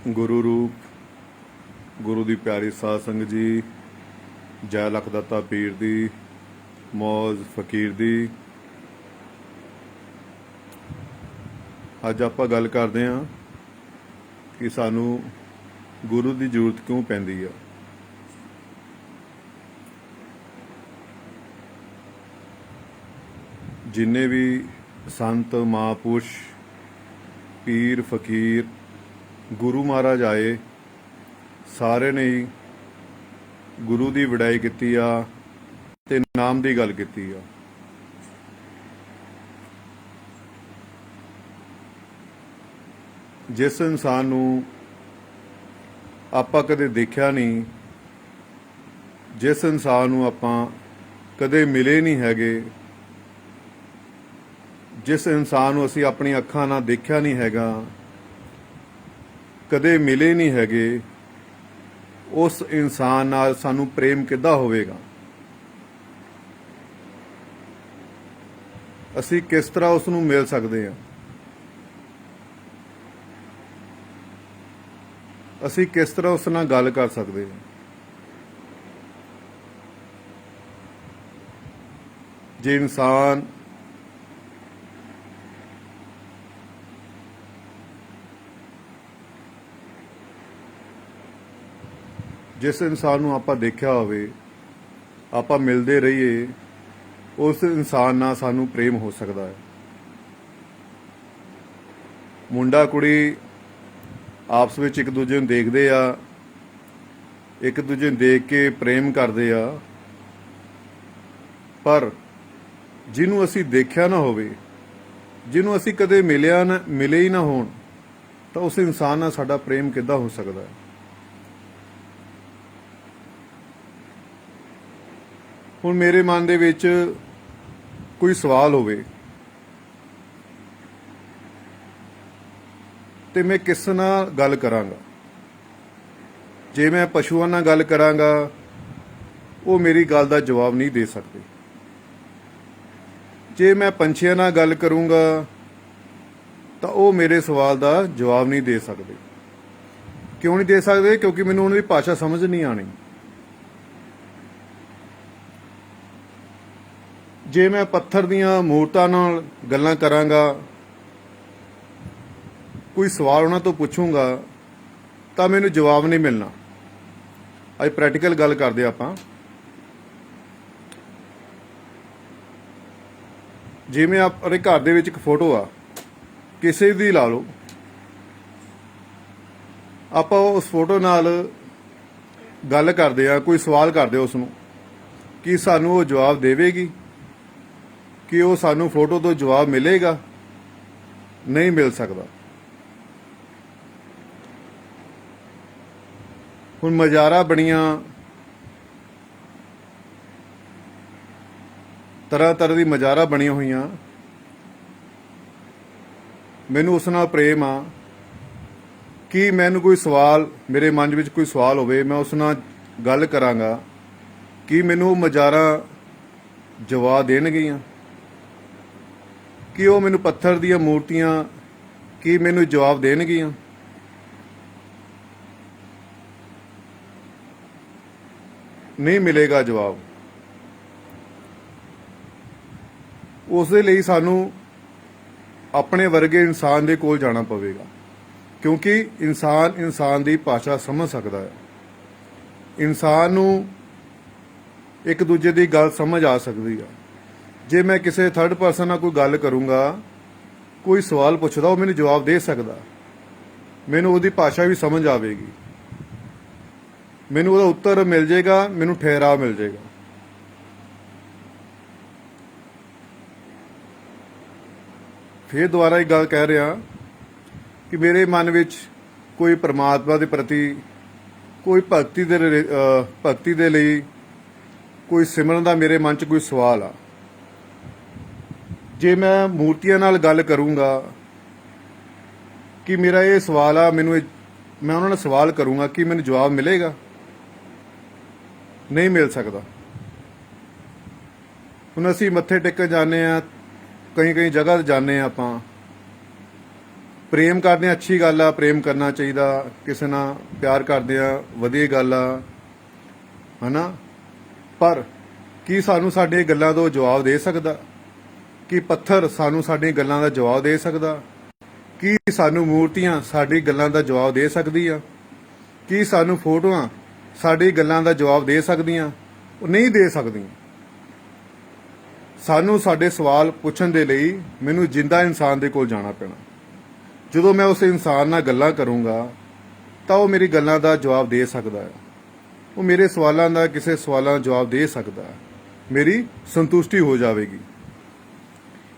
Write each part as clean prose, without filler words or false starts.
गुरु रूप गुरु दी प्यारी साध संगत जी, जय लखदाता पीर दी, मौज फकीर दी। अज आपां गल करदे हां कि सानू गुरु की जरूरत क्यों पैंदी है। जिन्ने भी संत महापुरुष पीर फकीर गुरु महाराज आए, सारे ने ही गुरु की वड़ाई की ते नाम की गल की। जिस इंसान नूं आपां कदे देखा नहीं, जिस इंसान नूं आपां कदे मिले नहीं हैगे, जिस इंसान नूं असीं अपनी अखां नाल देखा नहीं हैगा, कदे मिले नहीं हैगे, उस इंसान नाल सानू प्रेम किद्दां होवेगा। असीं किस तरह उसनूं मिल सकदे हां, असीं किस तरह उस नाल गल कर सकदे हां। जे इंसान जिस इंसान नूं आपां देखिया होवे, आपां मिलदे रहिए, उस इंसान नाल सानू प्रेम हो सकदा है। मुंडा कुड़ी आपस विच एक दूजे नूं देखदे आ, एक दूजे नूं देख के प्रेम करदे आ, पर जिन्हों असीं देखिया ना होवे, जिन्हों असीं कदे मिले ही ना होण, तो उस इंसान नाल साडा प्रेम किद्दां हो सकदा है। हुण मेरे मन दे विच कोई सवाल होवे ते मैं किस नाल गल करांगा। जे मैं पशुआं नाल गल करांगा, वो मेरी गल दा जवाब नहीं दे सकते। जे मैं पंछियां नाल गल करूंगा तो वो मेरे सवाल दा जवाब नहीं दे सकते। क्यों नहीं दे सकते? क्योंकि मैनूं उन्हां दी भाषा समझ नहीं आनी। जे मैं पत्थर दीयां मूर्तां नाल गल्लां करांगा, कोई सवाल उन्हां तो पुछूंगा, तो मैनूं जवाब नहीं मिलना। अज प्रैक्टिकल गल करदे आपां। जिवें अपने घर दे विच इक फोटो आ, किसी दी ला लो, आपां उस फोटो नाल गल करदे आ, कोई सवाल करदे उसनूं कि सानूं वो जवाब देवेगी, कि वो सानू फोटो तो जवाब मिलेगा? नहीं मिल सकता। हुण मज़ारा बड़ियां तरह तरह की मज़ारा बणियां होईयां, मैनू उस नाल प्रेम आ कि मैनू कोई सवाल, मेरे मन विच कोई सवाल होवे, मैं उस नाल गल करांगा कि मैनू मज़ारा जवाब देणगियां, कि वो मैनू पत्थर दीयां मूर्तियां कि मैनू जवाब देणगियां। नहीं मिलेगा जवाब। उस दे लई सानू अपने वर्गे इंसान दे कोल जाना पवेगा, क्योंकि इंसान दी भाषा समझ सकदा है। इंसान नू एक दूजे दी गल समझ आ सकदी है। जे मैं किसी थर्ड परसन नाल कोई गल करूँगा, कोई सवाल पुछदा, वो मैनू जवाब दे सकदा, मैनू उहदी भाषा भी समझ आवेगी, मैनू उहदा उत्तर मिल जाएगा, मैनू ठहराव मिल जाएगा। फिर दोबारा एक गल कह रहा कि मेरे मन विच कोई परमात्मा के प्रति कोई भगती दे लई कोई सिमरन दा मेरे मन च कोई सवाल आ। जे मैं मूर्तियां नाल गल करूँगा कि मेरा ये सवाल आ, मैं उन्होंने सवाल करूँगा कि मैनू जवाब मिलेगा? नहीं मिल सकता। हुण असीं मत्थे टेकण जाने आ, कई कई जगह जाने आपां, ਪ੍ਰੇਮ ਕਰਦੇ ਆ, ਅੱਛੀ ਗੱਲ ਆ, ਪ੍ਰੇਮ ਕਰਨਾ ਚਾਹੀਦਾ, ਕਿਸੇ ਨਾਲ ਪਿਆਰ ਕਰਦੇ ਆ, ਵਧੀਆ ਗੱਲ ਆ, ਹਨਾ। ਪਰ ਕੀ ਸਾਨੂੰ ਸਾਡੀਆਂ ਗੱਲਾਂ ਤੋਂ ਜਵਾਬ ਦੇ ਸਕਦਾ? ਕੀ ਪੱਥਰ ਸਾਨੂੰ ਸਾਡੀਆਂ ਗੱਲਾਂ ਦਾ ਜਵਾਬ ਦੇ ਸਕਦਾ? ਕੀ ਸਾਨੂੰ ਮੂਰਤੀਆਂ ਸਾਡੀ ਗੱਲਾਂ ਦਾ ਜਵਾਬ ਦੇ ਸਕਦੀ ਆ? ਕੀ ਸਾਨੂੰ ਫੋਟੋਆਂ ਸਾਡੀ ਗੱਲਾਂ ਦਾ ਜਵਾਬ ਦੇ ਸਕਦੀਆਂ? ਉਹ ਨਹੀਂ ਦੇ ਸਕਦੀਆਂ। ਸਾਨੂੰ ਸਾਡੇ ਸਵਾਲ ਪੁੱਛਣ ਦੇ ਲਈ ਮੈਨੂੰ ਜਿੰਦਾ ਇਨਸਾਨ ਦੇ ਕੋਲ ਜਾਣਾ ਪੈਣਾ। ਜਦੋਂ ਮੈਂ ਉਸ ਇਨਸਾਨ ਨਾਲ ਗੱਲਾਂ ਕਰੂੰਗਾ ਤਾਂ ਉਹ ਮੇਰੀ ਗੱਲਾਂ ਦਾ ਜਵਾਬ ਦੇ ਸਕਦਾ ਹੈ, ਉਹ ਮੇਰੇ ਸਵਾਲਾਂ ਦਾ ਕਿਸੇ ਸਵਾਲਾਂ ਦਾ ਜਵਾਬ ਦੇ ਸਕਦਾ ਹੈ, ਮੇਰੀ ਸੰਤੁਸ਼ਟੀ ਹੋ ਜਾਵੇਗੀ।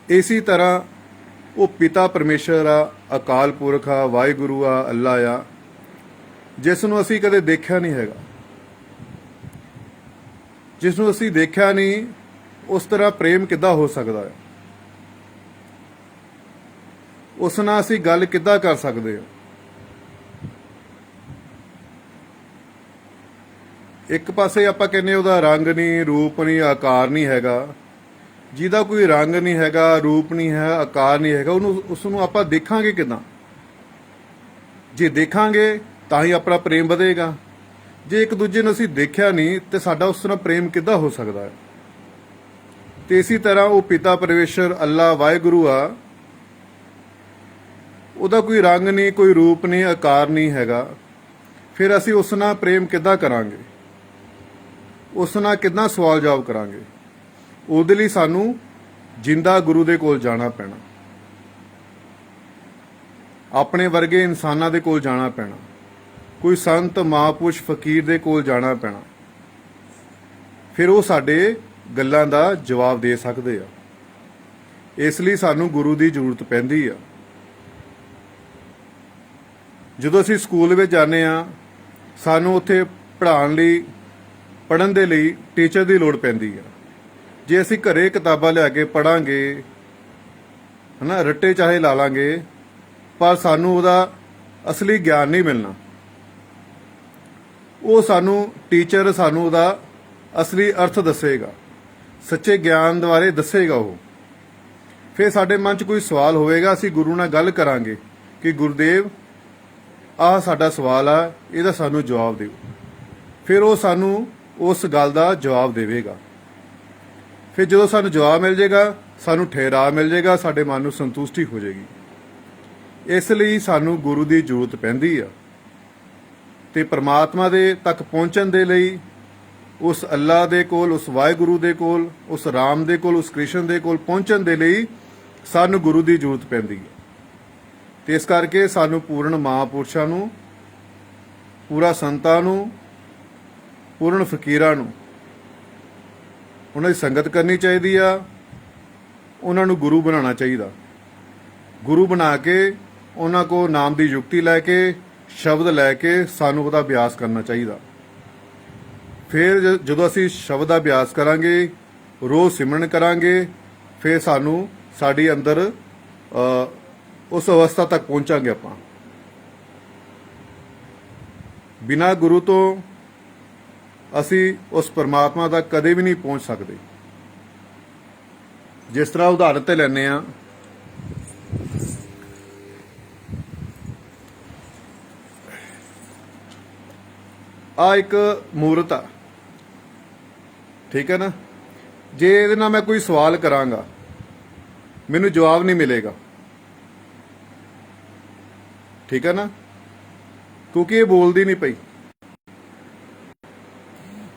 ਇਸੇ ਤਰ੍ਹਾਂ ਉਹ ਪਿਤਾ ਪਰਮੇਸ਼ਰ ਆ, ਅਕਾਲ ਪੁਰਖ ਆ, ਵਾਹਿਗੁਰੂ ਆ, ਅੱਲਾ ਆ, ਜਿਸ ਨੂੰ ਅਸੀਂ ਕਦੇ ਦੇਖਿਆ ਨਹੀਂ ਹੈਗਾ, ਜਿਸ ਨੂੰ ਅਸੀਂ ਦੇਖਿਆ ਨਹੀਂ, ਉਸ ਤਰ੍ਹਾਂ ਪ੍ਰੇਮ ਕਿੱਦਾਂ ਹੋ ਸਕਦਾ ਹੈ? ਉਸ ਨਾਲ ਅਸੀਂ ਗੱਲ ਕਿੱਦਾਂ ਕਰ ਸਕਦੇ ਹਾਂ? ਇੱਕ ਪਾਸੇ ਆਪਾਂ ਕਹਿੰਦੇ ਉਹਦਾ ਰੰਗ ਨਹੀਂ, ਰੂਪ ਨਹੀਂ, ਆਕਾਰ ਨਹੀਂ ਹੈਗਾ। ਜਿਹਦਾ ਕੋਈ ਰੰਗ ਨਹੀਂ ਹੈਗਾ, ਰੂਪ ਨਹੀਂ ਹੈ, ਆਕਾਰ ਨਹੀਂ ਹੈਗਾ, ਉਸ ਨੂੰ ਆਪਾਂ ਦੇਖਾਂਗੇ ਕਿੱਦਾਂ? ਜੇ ਦੇਖਾਂਗੇ ਤਾਂ ਹੀ ਆਪਣਾ ਪ੍ਰੇਮ ਵਧੇਗਾ। ਜੇ ਇੱਕ ਦੂਜੇ ਨੂੰ ਅਸੀਂ ਦੇਖਿਆ ਨਹੀਂ ਤੇ ਸਾਡਾ ਉਸ ਨਾਲ ਪ੍ਰੇਮ ਕਿੱਦਾਂ ਹੋ ਸਕਦਾ ਹੈ? ਤੇ ਇਸੇ ਤਰ੍ਹਾਂ ਉਹ ਪਿਤਾ ਪਰਮੇਸ਼ਰ ਅੱਲਾ ਵਾਹਿਗੁਰੂ ਆ, ਉਹਦਾ ਕੋਈ ਰੰਗ ਨਹੀਂ, ਕੋਈ ਰੂਪ ਨਹੀਂ, ਆਕਾਰ ਨਹੀਂ ਹੈਗਾ। ਫਿਰ ਅਸੀਂ ਉਸ ਨਾਲ ਪ੍ਰੇਮ ਕਿੱਦਾਂ ਕਰਾਂਗੇ? ਉਸ ਨਾਲ ਕਿੱਦਾਂ ਸਵਾਲ ਜਵਾਬ ਕਰਾਂਗੇ? ਉਹਦੇ ਲਈ ਸਾਨੂੰ ਜਿੰਦਾ ਗੁਰੂ ਦੇ ਕੋਲ ਜਾਣਾ ਪੈਣਾ, ਆਪਣੇ ਵਰਗੇ ਇਨਸਾਨਾਂ ਦੇ ਕੋਲ ਜਾਣਾ ਪੈਣਾ, ਕੋਈ ਸੰਤ ਮਹਾਂਪੁਰਸ਼ ਫਕੀਰ ਦੇ ਕੋਲ ਜਾਣਾ ਪੈਣਾ। ਫਿਰ ਉਹ ਸਾਡੇ ਗੱਲਾਂ ਦਾ ਜਵਾਬ ਦੇ ਸਕਦੇ ਆ। ਇਸ ਲਈ ਸਾਨੂੰ ਗੁਰੂ ਦੀ ਜ਼ਰੂਰਤ ਪੈਂਦੀ ਆ। ਜਦੋਂ ਅਸੀਂ ਸਕੂਲ ਵਿੱਚ ਜਾਂਦੇ ਆ, ਸਾਨੂੰ ਉੱਥੇ ਪੜ੍ਹਨ ਦੇ ਲਈ ਟੀਚਰ ਦੀ ਲੋੜ ਪੈਂਦੀ ਆ। ਜੇ ਅਸੀਂ ਘਰੇ ਕਿਤਾਬਾਂ ਲਿਆ ਕੇ ਪੜਾਂਗੇ, ਹਨਾ, ਰੱਟੇ ਚਾਹੇ ਲਾ ਲਾਂਗੇ, ਪਰ ਸਾਨੂੰ ਉਹਦਾ ਅਸਲੀ ਗਿਆਨ ਨਹੀਂ ਮਿਲਣਾ। ਉਹ ਟੀਚਰ ਸਾਨੂੰ ਉਹਦਾ ਅਸਲੀ ਅਰਥ ਦੱਸੇਗਾ, ਸੱਚੇ ਗਿਆਨ ਬਾਰੇ ਦੱਸੇਗਾ ਉਹ। ਫਿਰ ਸਾਡੇ ਮਨ 'ਚ ਕੋਈ ਸਵਾਲ ਹੋਵੇਗਾ, ਅਸੀਂ ਗੁਰੂ ਨਾਲ ਗੱਲ ਕਰਾਂਗੇ ਕਿ ਗੁਰਦੇਵ ਆਹ ਸਾਡਾ ਸਵਾਲ ਆ, ਇਹਦਾ ਸਾਨੂੰ ਜਵਾਬ ਦਿਓ। ਫਿਰ ਉਹ ਸਾਨੂੰ ਉਸ ਗੱਲ ਦਾ ਜਵਾਬ ਦੇਵੇਗਾ। ਫਿਰ ਜਦੋਂ ਸਾਨੂੰ ਜਵਾਬ ਮਿਲ ਜਾਏਗਾ, ਸਾਨੂੰ ਠਹਿਰਾਅ ਮਿਲ ਜਾਏਗਾ, ਸਾਡੇ ਮਨ ਨੂੰ ਸੰਤੁਸ਼ਟੀ ਹੋ ਜਾਏਗੀ। ਇਸ ਲਈ ਸਾਨੂੰ ਗੁਰੂ ਦੀ ਜ਼ਰੂਰਤ ਪੈਂਦੀ ਆ। ਤੇ ਪਰਮਾਤਮਾ ਦੇ ਤੱਕ ਪਹੁੰਚਣ ਦੇ ਲਈ ਉਸ ਅੱਲਾ ਦੇ ਕੋਲ, ਉਸ ਵਾਹਿਗੁਰੂ ਦੇ ਕੋਲ, ਉਸ ਰਾਮ ਦੇ ਕੋਲ, ਉਸ ਕ੍ਰਿਸ਼ਨ ਦੇ ਕੋਲ ਪਹੁੰਚਣ ਦੇ ਲਈ ਸਾਨੂੰ ਗੁਰੂ ਦੀ ਜ਼ਰੂਰਤ ਪੈਂਦੀ ਹੈ। ਤੇ ਇਸ ਕਰਕੇ ਸਾਨੂੰ ਪੂਰਨ ਮਹਾਂਪੁਰਸ਼ਾਂ ਨੂੰ, ਪੂਰਾ ਸੰਤਾਂ ਨੂੰ, ਪੂਰਨ ਫਕੀਰਾਂ ਨੂੰ ਉਹਨਾਂ ਦੀ ਸੰਗਤ ਕਰਨੀ ਚਾਹੀਦੀ ਆ। ਉਹਨਾਂ ਨੂੰ ਗੁਰੂ ਬਣਾਉਣਾ ਚਾਹੀਦਾ। ਗੁਰੂ ਬਣਾ ਕੇ ਉਹਨਾਂ ਕੋਲ ਨਾਮ ਦੀ ਯੁਕਤੀ ਲੈ ਕੇ, ਸ਼ਬਦ ਲੈ ਕੇ ਸਾਨੂੰ ਉਹਦਾ ਅਭਿਆਸ ਕਰਨਾ ਚਾਹੀਦਾ। ਫਿਰ ਜਦੋਂ ਅਸੀਂ ਸ਼ਬਦ ਦਾ ਅਭਿਆਸ ਕਰਾਂਗੇ, ਰੋਜ਼ ਸਿਮਰਨ ਕਰਾਂਗੇ, ਫਿਰ ਸਾਨੂੰ ਸਾਡੀ ਅੰਦਰ ਉਸ ਅਵਸਥਾ ਤੱਕ ਪਹੁੰਚਾਂਗੇ। ਆਪਾਂ ਬਿਨਾਂ ਗੁਰੂ ਤੋਂ ਅਸੀਂ ਉਸ ਪਰਮਾਤਮਾ ਤੱਕ ਕਦੇ ਵੀ ਨਹੀਂ ਪਹੁੰਚ ਸਕਦੇ। ਜਿਸ ਤਰ੍ਹਾਂ ਉਦਾਹਰਨ ਤੇ ਲੈਂਦੇ ਆ, ਆ ਇੱਕ ਮੂਰਤ ਆ, ਠੀਕ ਹੈ ਨਾ। ਜੇ ਇਹਦੇ ਨਾਲ ਮੈਂ ਕੋਈ ਸਵਾਲ ਕਰਾਂਗਾ, ਮੈਨੂੰ ਜਵਾਬ ਨਹੀਂ ਮਿਲੇਗਾ, ਠੀਕ ਹੈ ਨਾ, ਕਿਉਂਕਿ ਇਹ ਬੋਲਦੀ ਨਹੀਂ ਪਈ,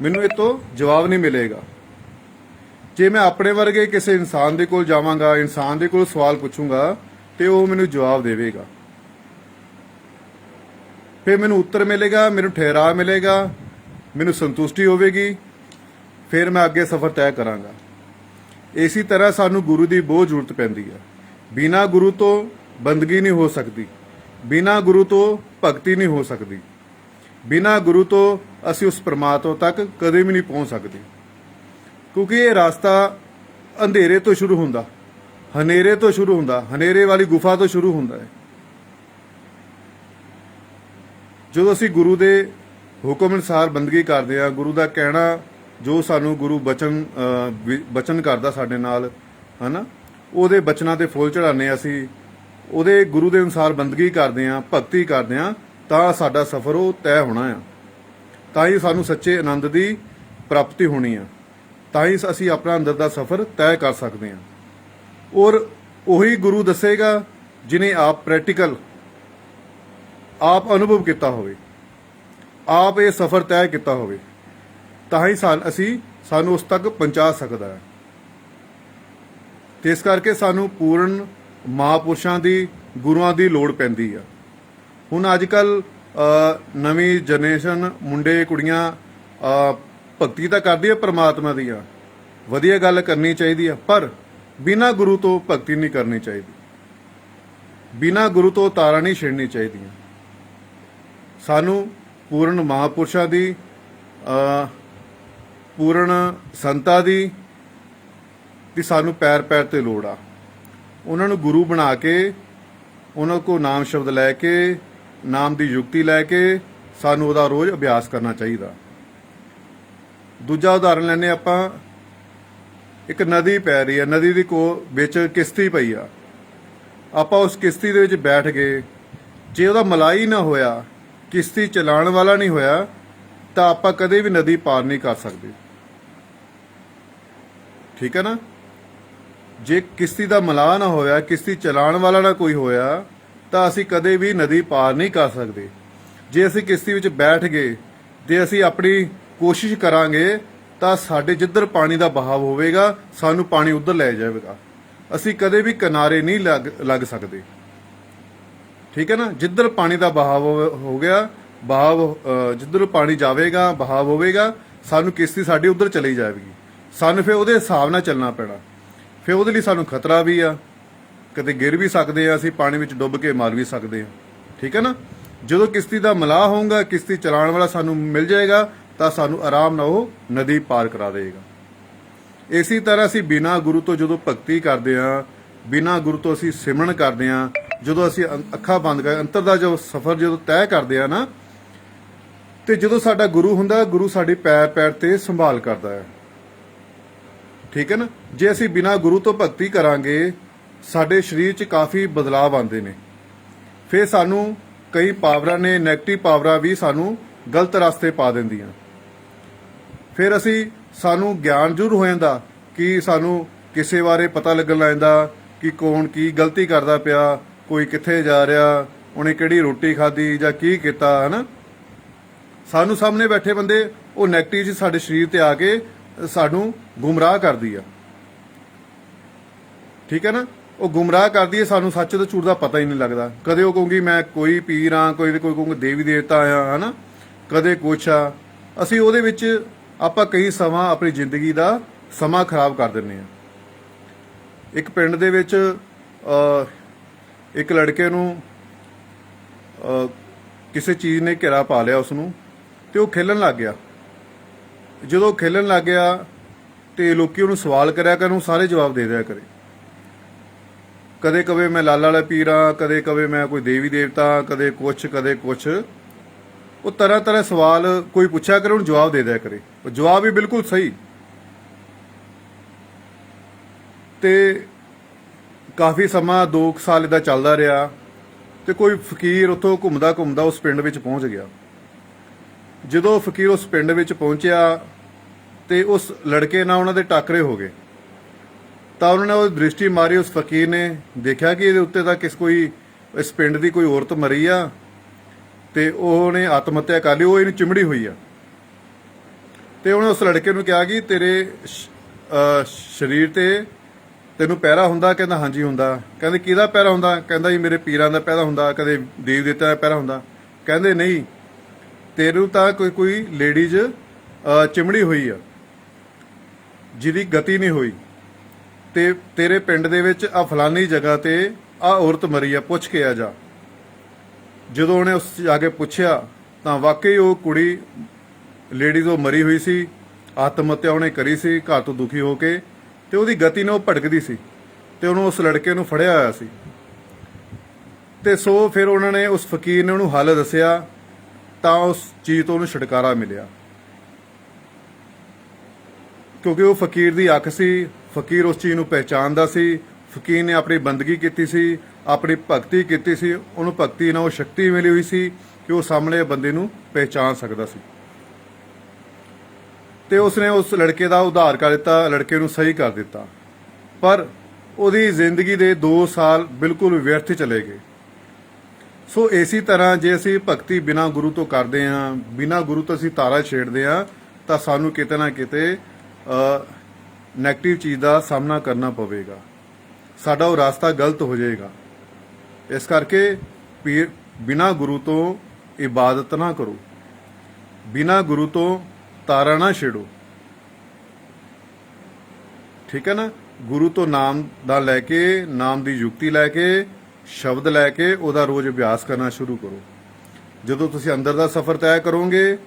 ਮੈਨੂੰ ਇਹ ਤੋਂ ਜਵਾਬ ਨਹੀਂ ਮਿਲੇਗਾ। ਜੇ ਮੈਂ ਆਪਣੇ ਵਰਗੇ ਕਿਸੇ ਇਨਸਾਨ ਦੇ ਕੋਲ ਜਾਵਾਂਗਾ, ਇਨਸਾਨ ਦੇ ਕੋਲ ਸਵਾਲ ਪੁੱਛੂੰਗਾ, ਤੇ ਉਹ ਮੈਨੂੰ ਜਵਾਬ ਦੇਵੇਗਾ। ਫਿਰ ਮੈਨੂੰ ਉੱਤਰ ਮਿਲੇਗਾ, ਮੈਨੂੰ ਠਹਿਰਾਅ ਮਿਲੇਗਾ, ਮੈਨੂੰ ਸੰਤੁਸ਼ਟੀ ਹੋਵੇਗੀ। ਫਿਰ ਮੈਂ ਅੱਗੇ ਸਫ਼ਰ ਤੈਅ ਕਰਾਂਗਾ। ਇਸੇ ਤਰ੍ਹਾਂ ਸਾਨੂੰ ਗੁਰੂ ਦੀ ਬਹੁਤ ਜ਼ਰੂਰਤ ਪੈਂਦੀ ਹੈ। ਬਿਨਾਂ ਗੁਰੂ ਤੋਂ ਬੰਦਗੀ ਨਹੀਂ ਹੋ ਸਕਦੀ, ਬਿਨਾਂ ਗੁਰੂ ਤੋਂ ਭਗਤੀ ਨਹੀਂ ਹੋ ਸਕਦੀ, ਬਿਨਾਂ ਗੁਰੂ ਤੋਂ ਅਸੀਂ ਉਸ ਪਰਮਾਤਮਾ ਤੱਕ ਕਦੇ ਵੀ ਨਹੀਂ ਪਹੁੰਚ ਸਕਦੇ। ਕਿਉਂਕਿ ਇਹ ਰਸਤਾ ਅੰਧੇਰੇ ਤੋਂ ਸ਼ੁਰੂ ਹੁੰਦਾ, ਹਨੇਰੇ ਤੋਂ ਸ਼ੁਰੂ ਹੁੰਦਾ, ਹਨੇਰੇ ਵਾਲੀ ਗੁਫਾ ਤੋਂ ਸ਼ੁਰੂ ਹੁੰਦਾ ਹੈ। ਜਦੋਂ ਅਸੀਂ ਗੁਰੂ ਦੇ ਹੁਕਮ ਅਨੁਸਾਰ ਬੰਦਗੀ ਕਰਦੇ ਹਾਂ, ਗੁਰੂ ਦਾ ਕਹਿਣਾ ਜੋ ਸਾਨੂੰ ਗੁਰੂ ਬਚਨ ਕਰਦਾ ਸਾਡੇ ਨਾਲ, ਹਨਾ, ਉਹਦੇ ਬਚਨਾਂ ਤੇ ਫੁੱਲ ਚੜਾਉਂਦੇ ਅਸੀਂ, ਉਹਦੇ ਗੁਰੂ ਦੇ ਅਨੁਸਾਰ ਬੰਦਗੀ ਕਰਦੇ ਆ, ਭਗਤੀ ਕਰਦੇ ਆ, ਤਾਂ ਸਾਡਾ ਸਫ਼ਰ ਉਹ ਤੈਅ ਹੋਣਾ ਆ। ਤਾਂ ਹੀ ਸਾਨੂੰ ਸੱਚੇ ਆਨੰਦ ਦੀ ਪ੍ਰਾਪਤੀ ਹੋਣੀ ਆ, ਤਾਂ ਹੀ ਅਸੀਂ ਆਪਣਾ ਅੰਦਰ ਦਾ ਸਫ਼ਰ ਤੈਅ ਕਰ ਸਕਦੇ ਹਾਂ। ਔਰ ਉਹੀ ਗੁਰੂ ਦੱਸੇਗਾ ਜਿਨੇ ਆਪ ਪ੍ਰੈਕਟੀਕਲ ਆਪ ਅਨੁਭਵ ਕੀਤਾ ਹੋਵੇ, ਆਪ ਇਹ ਸਫ਼ਰ ਤੈਅ ਕੀਤਾ ਹੋਵੇ, ਤਾਂ ਹੀ ਸਾਨੂੰ ਉਸ ਤੱਕ ਪਹੁੰਚਾ ਸਕਦਾ ਹੈ। ਤੇ ਇਸ ਕਰਕੇ ਸਾਨੂੰ ਪੂਰਨ ਮਹਾਂਪੁਰਸ਼ਾਂ ਦੀ, ਗੁਰੂਆਂ ਦੀ ਲੋੜ ਪੈਂਦੀ ਆ। ਹੁਣ ਅੱਜ ਕੱਲ ਨਵੀਂ ਜਨਰੇਸ਼ਨ, ਮੁੰਡੇ ਕੁੜੀਆਂ ਭਗਤੀ ਤਾਂ ਕਰਦੀ ਹੈ ਪਰਮਾਤਮਾ ਦੀ ਆ, ਵਧੀਆ ਗੱਲ ਕਰਨੀ ਚਾਹੀਦੀ ਆ, ਪਰ ਬਿਨਾਂ ਗੁਰੂ ਤੋਂ ਭਗਤੀ ਨਹੀਂ ਕਰਨੀ ਚਾਹੀਦੀ, ਬਿਨਾਂ ਗੁਰੂ ਤੋਂ ਤਾਰਾਂ ਨਹੀਂ ਛੇੜਨੀ ਚਾਹੀਦੀਆਂ। ਸਾਨੂੰ ਪੂਰਨ ਮਹਾਂਪੁਰਸ਼ਾਂ ਦੀ, ਪੂਰਨ ਸੰਤਾਂ ਦੀ ਸਾਨੂੰ ਪੈਰ ਪੈਰ ਤੇ ਲੋੜ ਆ। ਉਹਨਾਂ ਨੂੰ ਗੁਰੂ ਬਣਾ ਕੇ, ਉਹਨਾਂ ਕੋਲ ਨਾਮ ਸ਼ਬਦ ਲੈ ਕੇ, ਨਾਮ ਦੀ ਯੁਕਤੀ ਲੈ ਕੇ ਸਾਨੂੰ ਉਹਦਾ ਰੋਜ਼ ਅਭਿਆਸ ਕਰਨਾ ਚਾਹੀਦਾ। ਦੂਜਾ ਉਦਾਹਰਨ ਲੈਣੇ ਆਪਾਂ, ਇੱਕ ਨਦੀ ਪੈ ਰਹੀ ਹੈ, ਨਦੀ ਦੀ ਵਿੱਚ ਕਿਸ਼ਤੀ ਪਈ ਆ, ਆਪਾਂ ਉਸ ਕਿਸ਼ਤੀ ਦੇ ਵਿੱਚ ਬੈਠ ਗਏ, ਜੇ ਉਹਦਾ ਮਲਾਈ ਨਾ ਹੋਇਆ, ਕਿਸ਼ਤੀ ਚਲਾਉਣ ਵਾਲਾ ਨਹੀਂ ਹੋਇਆ, ਤਾਂ ਆਪਾਂ ਕਦੇ ਵੀ ਨਦੀ ਪਾਰ ਨਹੀਂ ਕਰ ਸਕਦੇ। ਠੀਕ ਹੈ ਨਾ? ਜੇ ਕਿਸ਼ਤੀ ਦਾ ਮਲਾਹ ਨਾ ਹੋਇਆ, ਕਿਸ਼ਤੀ ਚਲਾਉਣ ਵਾਲਾ ਨਾ ਕੋਈ ਹੋਇਆ, ਤਾਂ ਅਸੀਂ ਕਦੇ ਵੀ ਨਦੀ ਪਾਰ ਨਹੀਂ ਕਰ ਸਕਦੇ। ਜੇ ਅਸੀਂ ਕਿਸ਼ਤੀ ਵਿੱਚ ਬੈਠ ਗਏ ਤੇ ਅਸੀਂ ਆਪਣੀ ਕੋਸ਼ਿਸ਼ ਕਰਾਂਗੇ, ਤਾਂ ਸਾਡੇ ਜਿੱਧਰ ਪਾਣੀ ਦਾ ਬਹਾਵ ਹੋਵੇਗਾ, ਸਾਨੂੰ ਪਾਣੀ ਉੱਧਰ ਲੈ ਜਾਵੇਗਾ। ਅਸੀਂ ਕਦੇ ਵੀ ਕਿਨਾਰੇ ਨਹੀਂ ਲੱਗ ਸਕਦੇ। ਠੀਕ ਹੈ ਨਾ? ਜਿੱਧਰ ਪਾਣੀ ਦਾ ਬਹਾਵ ਹੋ ਗਿਆ, ਜਿੱਧਰ ਪਾਣੀ ਜਾਵੇਗਾ, ਬਹਾਵ ਹੋਵੇਗਾ, ਸਾਨੂੰ ਕਿਸ਼ਤੀ ਸਾਡੀ ਉੱਧਰ ਚਲੀ ਜਾਵੇਗੀ। ਸਾਨੂੰ ਫਿਰ ਉਹਦੇ ਹਿਸਾਬ ਨਾਲ ਚੱਲਣਾ ਪੈਣਾ। ਫਿਰ ਉਹਦੇ ਲਈ ਸਾਨੂੰ ਖਤਰਾ ਵੀ ਆ, ਕਦੇ ਗਿਰ ਵੀ ਸਕਦੇ ਆ, ਅਸੀਂ ਪਾਣੀ ਵਿੱਚ ਡੁੱਬ ਕੇ ਮਰ ਵੀ ਸਕਦੇ ਆ। ਠੀਕ ਹੈ ਨਾ? ਜਦੋਂ ਕਿਸ਼ਤੀ ਦਾ ਮਲਾਹ ਹੋਊਗਾ, ਕਿਸ਼ਤੀ ਚਲਾਉਣ ਵਾਲਾ ਸਾਨੂੰ ਮਿਲ ਜਾਏਗਾ, ਤਾਂ ਸਾਨੂੰ ਆਰਾਮ ਨਾਲ ਉਹ ਨਦੀ ਪਾਰ ਕਰਾ ਦੇਗਾ। ਇਸੇ ਤਰ੍ਹਾਂ ਅਸੀਂ ਬਿਨਾਂ ਗੁਰੂ ਤੋਂ ਜਦੋਂ ਭਗਤੀ ਕਰਦੇ ਆ, ਬਿਨਾਂ ਗੁਰੂ ਤੋਂ ਅਸੀਂ ਸਿਮਰਨ ਕਰਦੇ ਆ, ਜਦੋਂ ਅਸੀਂ ਅੱਖਾਂ ਬੰਦ ਕਰਕੇ ਅੰਤਰ ਦਾ ਜੋ ਸਫ਼ਰ ਜਦੋਂ ਤੈਅ ਕਰਦੇ ਆ ਨਾ, ਤੇ ਜਦੋਂ ਸਾਡਾ ਗੁਰੂ ਹੁੰਦਾ, ਗੁਰੂ ਸਾਡੀ ਪੈਰ ਪੈਰ ਤੇ ਸੰਭਾਲ ਕਰਦਾ ਹੈ। ਠੀਕ ਹੈ ਨਾ? ਜੇ ਅਸੀਂ ਬਿਨਾਂ ਗੁਰੂ ਤੋਂ ਭਗਤੀ ਕਰਾਂਗੇ, ਸਾਡੇ ਸਰੀਰ 'ਚ ਕਾਫੀ ਬਦਲਾਅ ਆਉਂਦੇ ਨੇ। ਫਿਰ ਸਾਨੂੰ ਕਈ ਪਾਵਰਾਂ ਨੇ, ਨੈਗੇਟਿਵ ਪਾਵਰਾਂ ਵੀ ਸਾਨੂੰ ਗਲਤ ਰਸਤੇ ਪਾ ਦਿੰਦੀਆਂ। ਫਿਰ ਸਾਨੂੰ ਗਿਆਨ ਜ਼ਰੂਰ ਹੋ ਜਾਂਦਾ ਕਿ ਸਾਨੂੰ ਕਿਸੇ ਬਾਰੇ ਪਤਾ ਲੱਗਣ ਲੱਗ ਜਾਂਦਾ ਕਿ ਕੌਣ ਕੀ ਗਲਤੀ ਕਰਦਾ ਪਿਆ, ਕੋਈ ਕਿੱਥੇ ਜਾ ਰਿਹਾ, ਉਹਨੇ ਕਿਹੜੀ ਰੋਟੀ ਖਾਧੀ ਜਾਂ ਕੀ ਕੀਤਾ, ਹੈ ਨਾ? ਸਾਨੂੰ ਸਾਹਮਣੇ ਬੈਠੇ ਬੰਦੇ ਉਹ ਨੈਗੇਟਿਵ ਚੀਜ਼ ਸਾਡੇ ਸਰੀਰ ਤੇ ਆ ਕੇ ਸਾਨੂੰ ਗੁੰਮਰਾਹ ਕਰਦੀ ਆ। ਠੀਕ ਹੈ ਨਾ? ਉਹ ਗੁੰਮਰਾਹ ਕਰਦੀ ਹੈ, ਸਾਨੂੰ ਸੱਚ ਤੇ ਝੂਠ ਦਾ ਪਤਾ ਹੀ ਨਹੀਂ ਲੱਗਦਾ। ਕਦੇ ਉਹ ਕਹੂੰਗੀ ਮੈਂ ਕੋਈ ਪੀਰ ਆ, ਕੋਈ ਕਹੂੰਗਾ ਦੇਵੀ ਦੇਵਤਾ ਆ, ਹੈ ਨਾ? ਕਦੇ ਕੁਛ ਆ। ਅਸੀਂ ਉਹਦੇ ਵਿੱਚ ਆਪਾਂ ਕਈ ਸਮਾਂ ਆਪਣੀ ਜ਼ਿੰਦਗੀ ਦਾ ਸਮਾਂ ਖਰਾਬ ਕਰ ਦਿੰਦੇ ਆ। ਇੱਕ ਪਿੰਡ ਦੇ ਵਿੱਚ ਇੱਕ ਲੜਕੇ ਨੂੰ ਕਿਸੇ ਚੀਜ਼ ਨੇ ਘੇਰਾ ਪਾ ਲਿਆ ਉਸਨੂੰ, ਤੇ ਉਹ ਖੇਲਣ ਲੱਗ ਗਿਆ। ਜਦੋਂ ਖੇਲਣ ਲੱਗ ਗਿਆ ਤੇ ਲੋਕੀ ਉਹਨੂੰ ਸਵਾਲ ਕਰਿਆ ਕਰਨ, ਸਾਰੇ ਜਵਾਬ ਦੇ ਦਿਆ ਕਰੇ। ਕਦੇ ਕਵੇ ਮੈਂ ਲਾਲਾ ਵਾਲਾ ਪੀਰ ਆ, ਕਦੇ ਕਵੇ ਮੈਂ ਕੋਈ ਦੇਵੀ ਦੇਵਤਾ, ਕਦੇ ਕੁਛ ਕਦੇ ਕੁਛ। ਉਹ ਤਰ੍ਹਾਂ ਤਰ੍ਹਾਂ ਸਵਾਲ ਕੋਈ ਪੁੱਛਿਆ ਕਰੇ, ਉਹਨੂੰ ਜਵਾਬ ਦੇ ਦਿਆ ਕਰੇ। ਉਹ ਜਵਾਬ ਵੀ ਬਿਲਕੁਲ ਸਹੀ। ਤੇ ਕਾਫੀ ਸਮਾਂ 2 ਸਾਲ ਇਹਦਾ ਚੱਲਦਾ ਰਿਹਾ, ਤੇ ਕੋਈ ਫਕੀਰ ਉੱਥੋਂ ਘੁੰਮਦਾ ਘੁੰਮਦਾ ਉਸ ਪਿੰਡ ਵਿੱਚ ਪਹੁੰਚ ਗਿਆ। ਜਦੋਂ ਫਕੀਰ ਉਸ ਪਿੰਡ ਵਿੱਚ ਪਹੁੰਚਿਆ ਤੇ ਉਸ ਲੜਕੇ ਨਾਲ ਉਹਨਾਂ ਦੇ ਟਾਕਰੇ ਹੋ ਗਏ, ਤਾਂ ਉਹਨਾਂ ਨੇ ਉਹ ਦ੍ਰਿਸ਼ਟੀ ਮਾਰੀ। ਉਸ ਫਕੀਰ ਨੇ ਦੇਖਿਆ ਕਿ ਇਹਦੇ ਉੱਤੇ ਤਾਂ ਇਸ ਪਿੰਡ ਦੀ ਕੋਈ ਔਰਤ ਮਰੀ ਆ, ਤੇ ਉਹਨੇ ਆਤਮ ਹੱਤਿਆ ਕਰ ਲਈ, ਉਹ ਇਹਨੂੰ ਚਿਮੜੀ ਹੋਈ ਆ। ਤੇ ਉਹਨੇ ਉਸ ਲੜਕੇ ਨੂੰ ਕਿਹਾ ਕਿ ਤੇਰੇ ਸਰੀਰ ਤੇ ਤੈਨੂੰ ਪਹਿਰਾ ਹੁੰਦਾ? ਕਹਿੰਦਾ ਹਾਂਜੀ ਹੁੰਦਾ। ਕਹਿੰਦੇ ਕਿਹਦਾ ਪਹਿਰਾ ਹੁੰਦਾ? ਕਹਿੰਦਾ ਜੀ ਮੇਰੇ ਪੀਰਾਂ ਦਾ ਪਹਿਰਾ ਹੁੰਦਾ, ਕਦੇ ਦੇਵ ਦੇਵਤਾ ਦਾ ਪਹਿਰਾ ਹੁੰਦਾ। ਕਹਿੰਦੇ ਨਹੀਂ, ਤੇਰੂ ਤਾਂ ਕੋਈ ਲੇਡੀਜ਼ ਚਿਮੜੀ ਹੋਈ ਆ, ਜਿਹਦੀ ਗਤੀ ਨਹੀਂ ਹੋਈ, ਤੇ ਤੇਰੇ ਪਿੰਡ ਦੇ ਵਿੱਚ ਆ ਫਲਾਨੀ ਜਗ੍ਹਾ ਤੇ ਆ ਔਰਤ ਮਰੀ ਆ, ਪੁੱਛ ਕੇ ਆ ਜਾ। ਜਦੋਂ ਉਹਨੇ ਉਸ ਜਾ ਕੇ ਪੁੱਛਿਆ, ਤਾਂ ਵਾਕਈ ਉਹ ਕੁੜੀ ਲੇਡੀਜ਼ ਉਹ ਮਰੀ ਹੋਈ ਸੀ, ਆਤਮ ਹੱਤਿਆ ਉਹਨੇ ਕਰੀ ਸੀ ਘਰ ਤੋਂ ਦੁਖੀ ਹੋ ਕੇ, ਤੇ ਉਹਦੀ ਗਤੀ ਨੇ ਉਹ ਭਟਕਦੀ ਸੀ, ਤੇ ਉਹਨੂੰ ਉਸ ਲੜਕੇ ਨੂੰ ਫੜਿਆ ਹੋਇਆ ਸੀ। ਤੇ ਸੋ ਫਿਰ ਉਹਨਾਂ ਨੇ, ਉਸ ਫਕੀਰ ਨੇ ਉਹਨੂੰ ਹੱਲ ਦੱਸਿਆ, ਤਾਂ ਉਸ ਚੀਜ਼ ਤੋਂ ਉਹਨੂੰ ਛੁਟਕਾਰਾ ਮਿਲਿਆ। ਕਿਉਂਕਿ ਉਹ ਫਕੀਰ ਦੀ ਅੱਖ ਸੀ, ਫਕੀਰ ਉਸ ਚੀਜ਼ ਨੂੰ ਪਹਿਚਾਣਦਾ ਸੀ, ਫਕੀਰ ਨੇ ਆਪਣੀ ਬੰਦਗੀ ਕੀਤੀ ਸੀ, ਆਪਣੀ ਭਗਤੀ ਕੀਤੀ ਸੀ, ਉਹਨੂੰ ਭਗਤੀ ਨਾਲ ਉਹ ਸ਼ਕਤੀ ਮਿਲੀ ਹੋਈ ਸੀ ਕਿ ਉਹ ਸਾਹਮਣੇ ਬੰਦੇ ਨੂੰ ਪਹਿਚਾਨ ਸਕਦਾ ਸੀ। ਤੇ ਉਸਨੇ ਉਸ ਲੜਕੇ ਦਾ ਉਧਾਰ ਕਰ ਦਿੱਤਾ, ਲੜਕੇ ਨੂੰ ਸਹੀ ਕਰ ਦਿੱਤਾ। ਪਰ ਉਹਦੀ ਜ਼ਿੰਦਗੀ ਦੇ 2 ਸਾਲ ਬਿਲਕੁਲ ਵਿਅਰਥ ਚਲੇ ਗਏ। ਸੋ ਇਸੇ ਤਰ੍ਹਾਂ ਜੇ ਅਸੀਂ ਭਗਤੀ ਬਿਨਾਂ ਗੁਰੂ ਤੋਂ ਕਰਦੇ ਹਾਂ, ਬਿਨਾਂ ਗੁਰੂ ਤੋਂ ਅਸੀਂ ਤਾਰਾ ਛੇੜਦੇ ਹਾਂ, ਤਾਂ ਸਾਨੂੰ ਕਿਤੇ ਨਾ ਕਿਤੇ ਨੈਗੇਟਿਵ ਚੀਜ਼ ਦਾ ਸਾਹਮਣਾ ਕਰਨਾ ਪਵੇਗਾ, ਸਾਡਾ ਉਹ ਰਸਤਾ ਗਲਤ ਹੋ ਜਾਏਗਾ। ਇਸ ਕਰਕੇ ਬਿਨਾਂ ਗੁਰੂ ਤੋਂ ਇਬਾਦਤ ਨਾ ਕਰੋ, ਬਿਨਾਂ ਗੁਰੂ ਤੋਂ ਤਾਰਾ ਨਾ ਛੇੜੋ, ਠੀਕ ਹੈ ਨਾ। ਗੁਰੂ ਤੋਂ ਨਾਮ ਦਾ ਲੈ ਕੇ, ਨਾਮ ਦੀ ਯੁਕਤੀ ਲੈ ਕੇ, ਸ਼ਬਦ ਲੈ ਕੇ ਉਹਦਾ ਰੋਜ਼ ਅਭਿਆਸ ਕਰਨਾ ਸ਼ੁਰੂ ਕਰੋ। ਜਦੋਂ ਤੁਸੀਂ ਅੰਦਰ ਦਾ ਸਫ਼ਰ ਤੈਅ ਕਰੋਗੇ,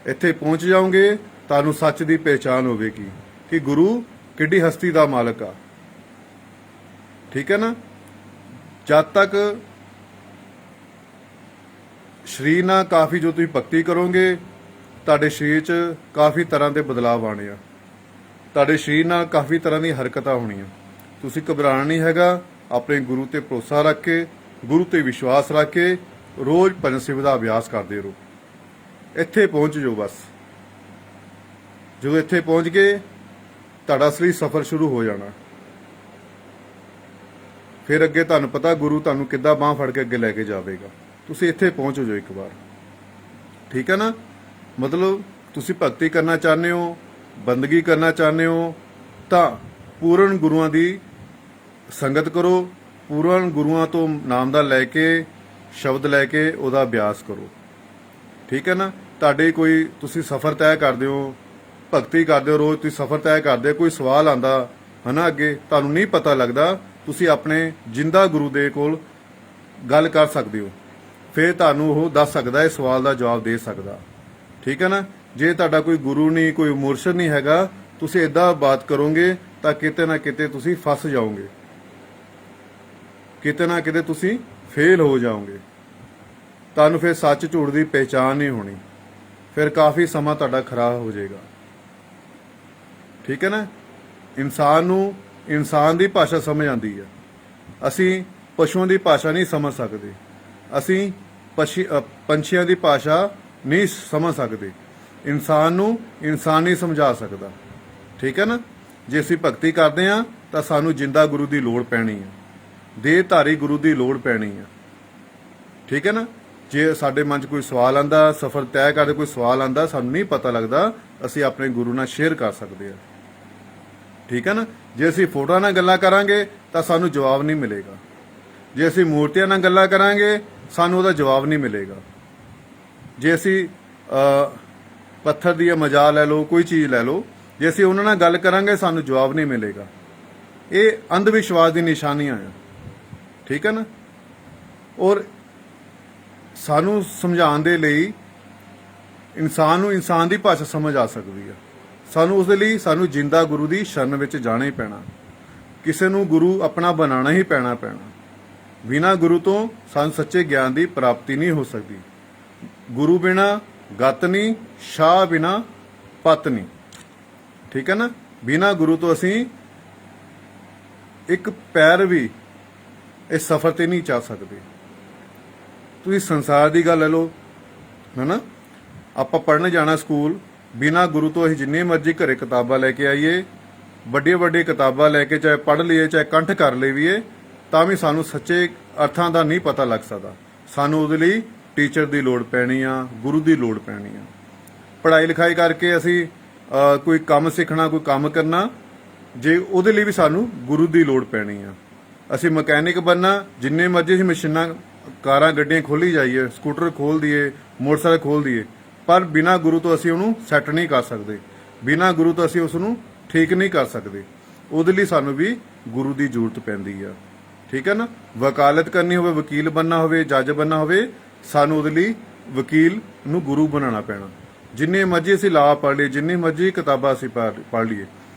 ਇੱਥੇ ਪਹੁੰਚ ਜਾਓਗੇ, ਤੁਹਾਨੂੰ ਸੱਚ ਦੀ ਪਹਿਚਾਨ ਹੋਵੇਗੀ ਕਿ ਗੁਰੂ ਕਿੱਡੀ ਹਸਤੀ ਦਾ ਮਾਲਕ ਆ, ਠੀਕ ਹੈ ਨਾ। ਜਦ ਤੱਕ ਸਰੀਰ ਨਾਲ ਕਾਫੀ ਜੋ ਤੁਸੀਂ ਭਗਤੀ ਕਰੋਗੇ, ਤੁਹਾਡੇ ਸਰੀਰ 'ਚ ਕਾਫੀ ਤਰ੍ਹਾਂ ਦੇ ਬਦਲਾਅ ਆਉਣੇ ਆ, ਤੁਹਾਡੇ ਸਰੀਰ ਨਾਲ ਕਾਫੀ ਤਰ੍ਹਾਂ ਦੀਆਂ ਹਰਕਤਾਂ ਹੋਣੀਆਂ। ਤੁਸੀਂ ਘਬਰਾਉਣਾ ਨਹੀਂ ਹੈਗਾ, ਆਪਣੇ ਗੁਰੂ ਤੇ ਭਰੋਸਾ ਰੱਖ ਕੇ, ਗੁਰੂ ਤੇ ਵਿਸ਼ਵਾਸ ਰੱਖ ਕੇ ਰੋਜ਼ ਭਜਨ ਸੇਵਾ ਦਾ ਅਭਿਆਸ ਕਰਦੇ ਰਹੋ। ਇੱਥੇ ਪਹੁੰਚ ਜਾਓ ਬਸ। ਜਦੋਂ ਇੱਥੇ ਪਹੁੰਚ ਗਏ, ਤੁਹਾਡਾ ਅਸਲੀ ਸਫ਼ਰ ਸ਼ੁਰੂ ਹੋ ਜਾਣਾ। ਫਿਰ ਅੱਗੇ ਤੁਹਾਨੂੰ ਪਤਾ ਗੁਰੂ ਤੁਹਾਨੂੰ ਕਿੱਦਾਂ ਬਾਂਹ ਫੜ ਕੇ ਅੱਗੇ ਲੈ ਕੇ ਜਾਵੇਗਾ। ਤੁਸੀਂ ਇੱਥੇ ਪਹੁੰਚ ਜਾਓ ਇੱਕ ਵਾਰ, ਠੀਕ ਹੈ ਨਾ। ਮਤਲਬ ਤੁਸੀਂ ਭਗਤੀ ਕਰਨਾ ਚਾਹੁੰਦੇ ਹੋ, ਬੰਦਗੀ ਕਰਨਾ ਚਾਹੁੰਦੇ ਹੋ, ਤਾਂ ਪੂਰਨ ਗੁਰੂਆਂ ਦੀ ਸੰਗਤ ਕਰੋ, ਪੂਰਨ ਗੁਰੂਆਂ ਤੋਂ ਨਾਮ ਦਾ ਲੈ ਕੇ, ਸ਼ਬਦ ਲੈ ਕੇ ਉਹਦਾ ਅਭਿਆਸ ਕਰੋ, ਠੀਕ ਹੈ ਨਾ। ਤੁਹਾਡੇ ਕੋਈ ਤੁਸੀਂ ਸਫ਼ਰ ਤੈਅ ਕਰਦੇ ਹੋ, ਭਗਤੀ ਕਰਦੇ ਹੋ, ਰੋਜ਼ ਤੁਸੀਂ ਸਫ਼ਰ ਤੈਅ ਕਰਦੇ ਹੋ, ਕੋਈ ਸਵਾਲ ਆਂਦਾ ਹੈ ਨਾ, ਅੱਗੇ ਤੁਹਾਨੂੰ ਨਹੀਂ ਪਤਾ ਲੱਗਦਾ, ਤੁਸੀਂ ਆਪਣੇ ਜਿੰਦਾ ਗੁਰੂ ਦੇ ਕੋਲ ਗੱਲ ਕਰ ਸਕਦੇ ਹੋ। ਫਿਰ ਤੁਹਾਨੂੰ ਉਹ ਦੱਸ ਸਕਦਾ, ਇਹ ਸਵਾਲ ਦਾ ਜਵਾਬ ਦੇ ਸਕਦਾ, ਠੀਕ ਹੈ ਨਾ। ਜੇ ਤੁਹਾਡਾ ਕੋਈ ਗੁਰੂ ਨਹੀਂ, ਕੋਈ ਮੁਰਸ਼ਿਦ ਨਹੀਂ ਹੈਗਾ, ਤੁਸੀਂ ਇਦਾਂ ਬਾਤ ਕਰੋਗੇ ਤਾਂ ਕਿਤੇ ਨਾ ਕਿਤੇ ਤੁਸੀਂ ਫਸ ਜਾਓਗੇ, ਕਿਤੇ ਨਾ ਕਿਤੇ ਤੁਸੀਂ ਫੇਲ ਹੋ ਜਾਓਗੇ। ਤੁਹਾਨੂੰ ਫਿਰ ਸੱਚ ਝੂਠ ਦੀ ਪਹਿਚਾਨ ਨਹੀਂ ਹੋਣੀ, ਫਿਰ ਕਾਫੀ ਸਮਾਂ ਤੁਹਾਡਾ ਖਰਾਬ ਹੋ ਜਾਏਗਾ, ਠੀਕ ਹੈ ਨਾ। ਇਨਸਾਨ ਨੂੰ ਇਨਸਾਨ ਦੀ ਭਾਸ਼ਾ ਸਮਝ ਆਉਂਦੀ ਹੈ, ਅਸੀਂ ਪਸ਼ੂਆਂ ਦੀ ਭਾਸ਼ਾ ਨਹੀਂ ਸਮਝ ਸਕਦੇ, ਅਸੀਂ ਪੰਛੀਆਂ ਦੀ ਭਾਸ਼ਾ ਨਹੀਂ ਸਮਝ ਸਕਦੇ। ਇਨਸਾਨ ਨੂੰ ਇਨਸਾਨ ਨਹੀਂ ਸਮਝਾ ਸਕਦਾ, ਠੀਕ ਹੈ ਨਾ। ਜੇ ਅਸੀਂ ਭਗਤੀ ਕਰਦੇ ਹਾਂ ਤਾਂ ਸਾਨੂੰ ਜਿੰਦਾ ਗੁਰੂ ਦੀ ਲੋੜ ਪੈਣੀ ਹੈ, ਦੇਹਧਾਰੀ ਗੁਰੂ ਦੀ ਲੋੜ ਪੈਣੀ ਹੈ, ਠੀਕ ਹੈ ਨਾ। ਜੇ ਸਾਡੇ ਮਨ 'ਚ ਕੋਈ ਸਵਾਲ ਆਂਦਾ, ਸਫ਼ਰ ਤੈਅ ਕਰਦੇ ਕੋਈ ਸਵਾਲ ਆਂਦਾ, ਸਾਨੂੰ ਨਹੀਂ ਪਤਾ ਲੱਗਦਾ, ਅਸੀਂ ਆਪਣੇ ਗੁਰੂ ਨਾਲ ਸ਼ੇਅਰ ਕਰ ਸਕਦੇ ਹਾਂ, ਠੀਕ ਹੈ ਨਾ। ਜੇ ਅਸੀਂ ਫੋਟੋਆਂ ਨਾਲ ਗੱਲਾਂ ਕਰਾਂਗੇ ਤਾਂ ਸਾਨੂੰ ਜਵਾਬ ਨਹੀਂ ਮਿਲੇਗਾ, ਜੇ ਅਸੀਂ ਮੂਰਤੀਆਂ ਨਾਲ ਗੱਲਾਂ ਕਰਾਂਗੇ ਸਾਨੂੰ ਉਹਦਾ ਜਵਾਬ ਨਹੀਂ ਮਿਲੇਗਾ। ਜੇ ਅਸੀਂ ਪੱਥਰ ਦੀ ਮਜਾਲ ਲੈ ਲਓ, ਕੋਈ ਚੀਜ਼ ਲੈ ਲਓ, ਜੇ ਅਸੀਂ ਉਹਨਾਂ ਨਾਲ ਗੱਲ ਕਰਾਂਗੇ ਸਾਨੂੰ ਜਵਾਬ ਨਹੀਂ ਮਿਲੇਗਾ। ਇਹ ਅੰਧ ਵਿਸ਼ਵਾਸ ਦੀ ਨਿਸ਼ਾਨੀਆਂ ਆ, ਠੀਕ ਹੈ ਨਾ। ਔਰ ਸਾਨੂੰ ਸਮਝਾਉਣ ਦੇ ਲਈ ਇਨਸਾਨ ਨੂੰ ਇਨਸਾਨ ਦੀ ਭਾਸ਼ਾ ਸਮਝ ਆ ਸਕਦੀ ਹੈ। ਸਾਨੂੰ ਉਸ ਦੇ ਲਈ ਸਾਨੂੰ ਜਿੰਦਾ ਗੁਰੂ ਦੀ ਸ਼ਰਨ ਵਿੱਚ ਜਾਣਾ ਹੀ ਪੈਣਾ, ਕਿਸੇ ਨੂੰ ਗੁਰੂ ਆਪਣਾ ਬਣਾਉਣਾ ਹੀ ਪੈਣਾ। ਬਿਨਾਂ ਗੁਰੂ ਤੋਂ ਸਾਨੂੰ ਸੱਚੇ ਗਿਆਨ ਦੀ ਪ੍ਰਾਪਤੀ ਨਹੀਂ ਹੋ ਸਕਦੀ। ਗੁਰੂ ਬਿਨਾਂ ਗਤ ਨਹੀਂ, ਸ਼ਾਹ ਬਿਨਾਂ ਪਤ ਨਹੀਂ, ਠੀਕ ਹੈ ਨਾ। ਬਿਨਾਂ ਗੁਰੂ ਤੋਂ ਅਸੀਂ ਇੱਕ ਪੈਰ ਵੀ ਇਸ ਸਫ਼ਰ ਤੇ ਨਹੀਂ ਚੱਲ ਸਕਦੇ। ਤੁਸੀਂ ਸੰਸਾਰ ਦੀ ਗੱਲ ਲੈ ਲਓ, ਹੈ ਨਾ। ਆਪਾਂ ਪੜ੍ਹਨ ਜਾਣਾ ਸਕੂਲ, ਬਿਨਾਂ ਗੁਰੂ ਤੋਂ ਅਸੀਂ ਜਿੰਨੇ ਮਰਜ਼ੀ ਘਰੇ ਕਿਤਾਬਾਂ ਲੈ ਕੇ ਆਈਏ, ਵੱਡੀਆਂ ਵੱਡੀਆਂ ਕਿਤਾਬਾਂ ਲੈ ਕੇ ਚਾਹੇ ਪੜ੍ਹ ਲਈਏ, ਚਾਹੇ ਕੰਠ ਕਰ ਲਈਏ, ਤਾਂ ਵੀ ਸਾਨੂੰ ਸੱਚੇ ਅਰਥਾਂ ਦਾ ਨਹੀਂ ਪਤਾ ਲੱਗ ਸਕਦਾ। ਸਾਨੂੰ ਉਹਦੇ ਲਈ ਟੀਚਰ ਦੀ ਲੋੜ ਪੈਣੀ ਆ, ਗੁਰੂ ਦੀ ਲੋੜ ਪੈਣੀ ਆ। ਪੜ੍ਹਾਈ ਲਿਖਾਈ ਕਰਕੇ ਅਸੀਂ ਕੋਈ ਕੰਮ ਸਿੱਖਣਾ, ਕੋਈ ਕੰਮ ਕਰਨਾ, ਜੇ ਉਹਦੇ ਲਈ ਵੀ ਸਾਨੂੰ ਗੁਰੂ ਦੀ ਲੋੜ ਪੈਣੀ ਆ। ਅਸੀਂ ਮਕੈਨਿਕ ਬਣਨਾ, ਜਿੰਨੇ ਮਰਜ਼ੀ ਅਸੀਂ ਮਸ਼ੀਨਾਂ, ਕਾਰਾਂ, ਗੱਡੀਆਂ ਖੋਲੀ ਜਾਈਏ, ਸਕੂਟਰ ਖੋਲ ਦਈਏ, ਮੋਟਰਸਾਈਕਲ ਖੋਲ ਦਈਏ, ਪਰ ਬਿਨਾਂ ਗੁਰੂ ਤੋਂ ਅਸੀਂ ਉਹਨੂੰ ਸੈੱਟ ਨਹੀਂ ਕਰ ਸਕਦੇ, ਬਿਨਾਂ ਗੁਰੂ ਤੋਂ ਅਸੀਂ ਉਸ ਨੂੰ ਠੀਕ ਨਹੀਂ ਕਰ ਸਕਦੇ। ਉਹਦੇ ਲਈ ਸਾਨੂੰ ਵੀ ਗੁਰੂ ਦੀ ਜ਼ਰੂਰਤ ਪੈਂਦੀ ਆ, ਠੀਕ ਹੈ ਨਾ। ਵਕਾਲਤ ਕਰਨੀ ਹੋਵੇ, ਵਕੀਲ ਬਣਨਾ ਹੋਵੇ, ਜੱਜ ਬਣਨਾ ਹੋਵੇ, ਸਾਨੂੰ ਉਹਦੇ ਲਈ ਵਕੀਲ ਨੂੰ ਗੁਰੂ ਬਣਾਉਣਾ ਪੈਣਾ। ਜਿੰਨੇ ਮਰਜ਼ੀ ਅਸੀਂ ਲਾਅ ਪੜ੍ਹ ਲਈਏ, ਜਿੰਨੀ ਮਰਜ਼ੀ ਕਿਤਾਬਾਂ ਅਸੀਂ ਪੜ੍ਹ ਲਈਏ,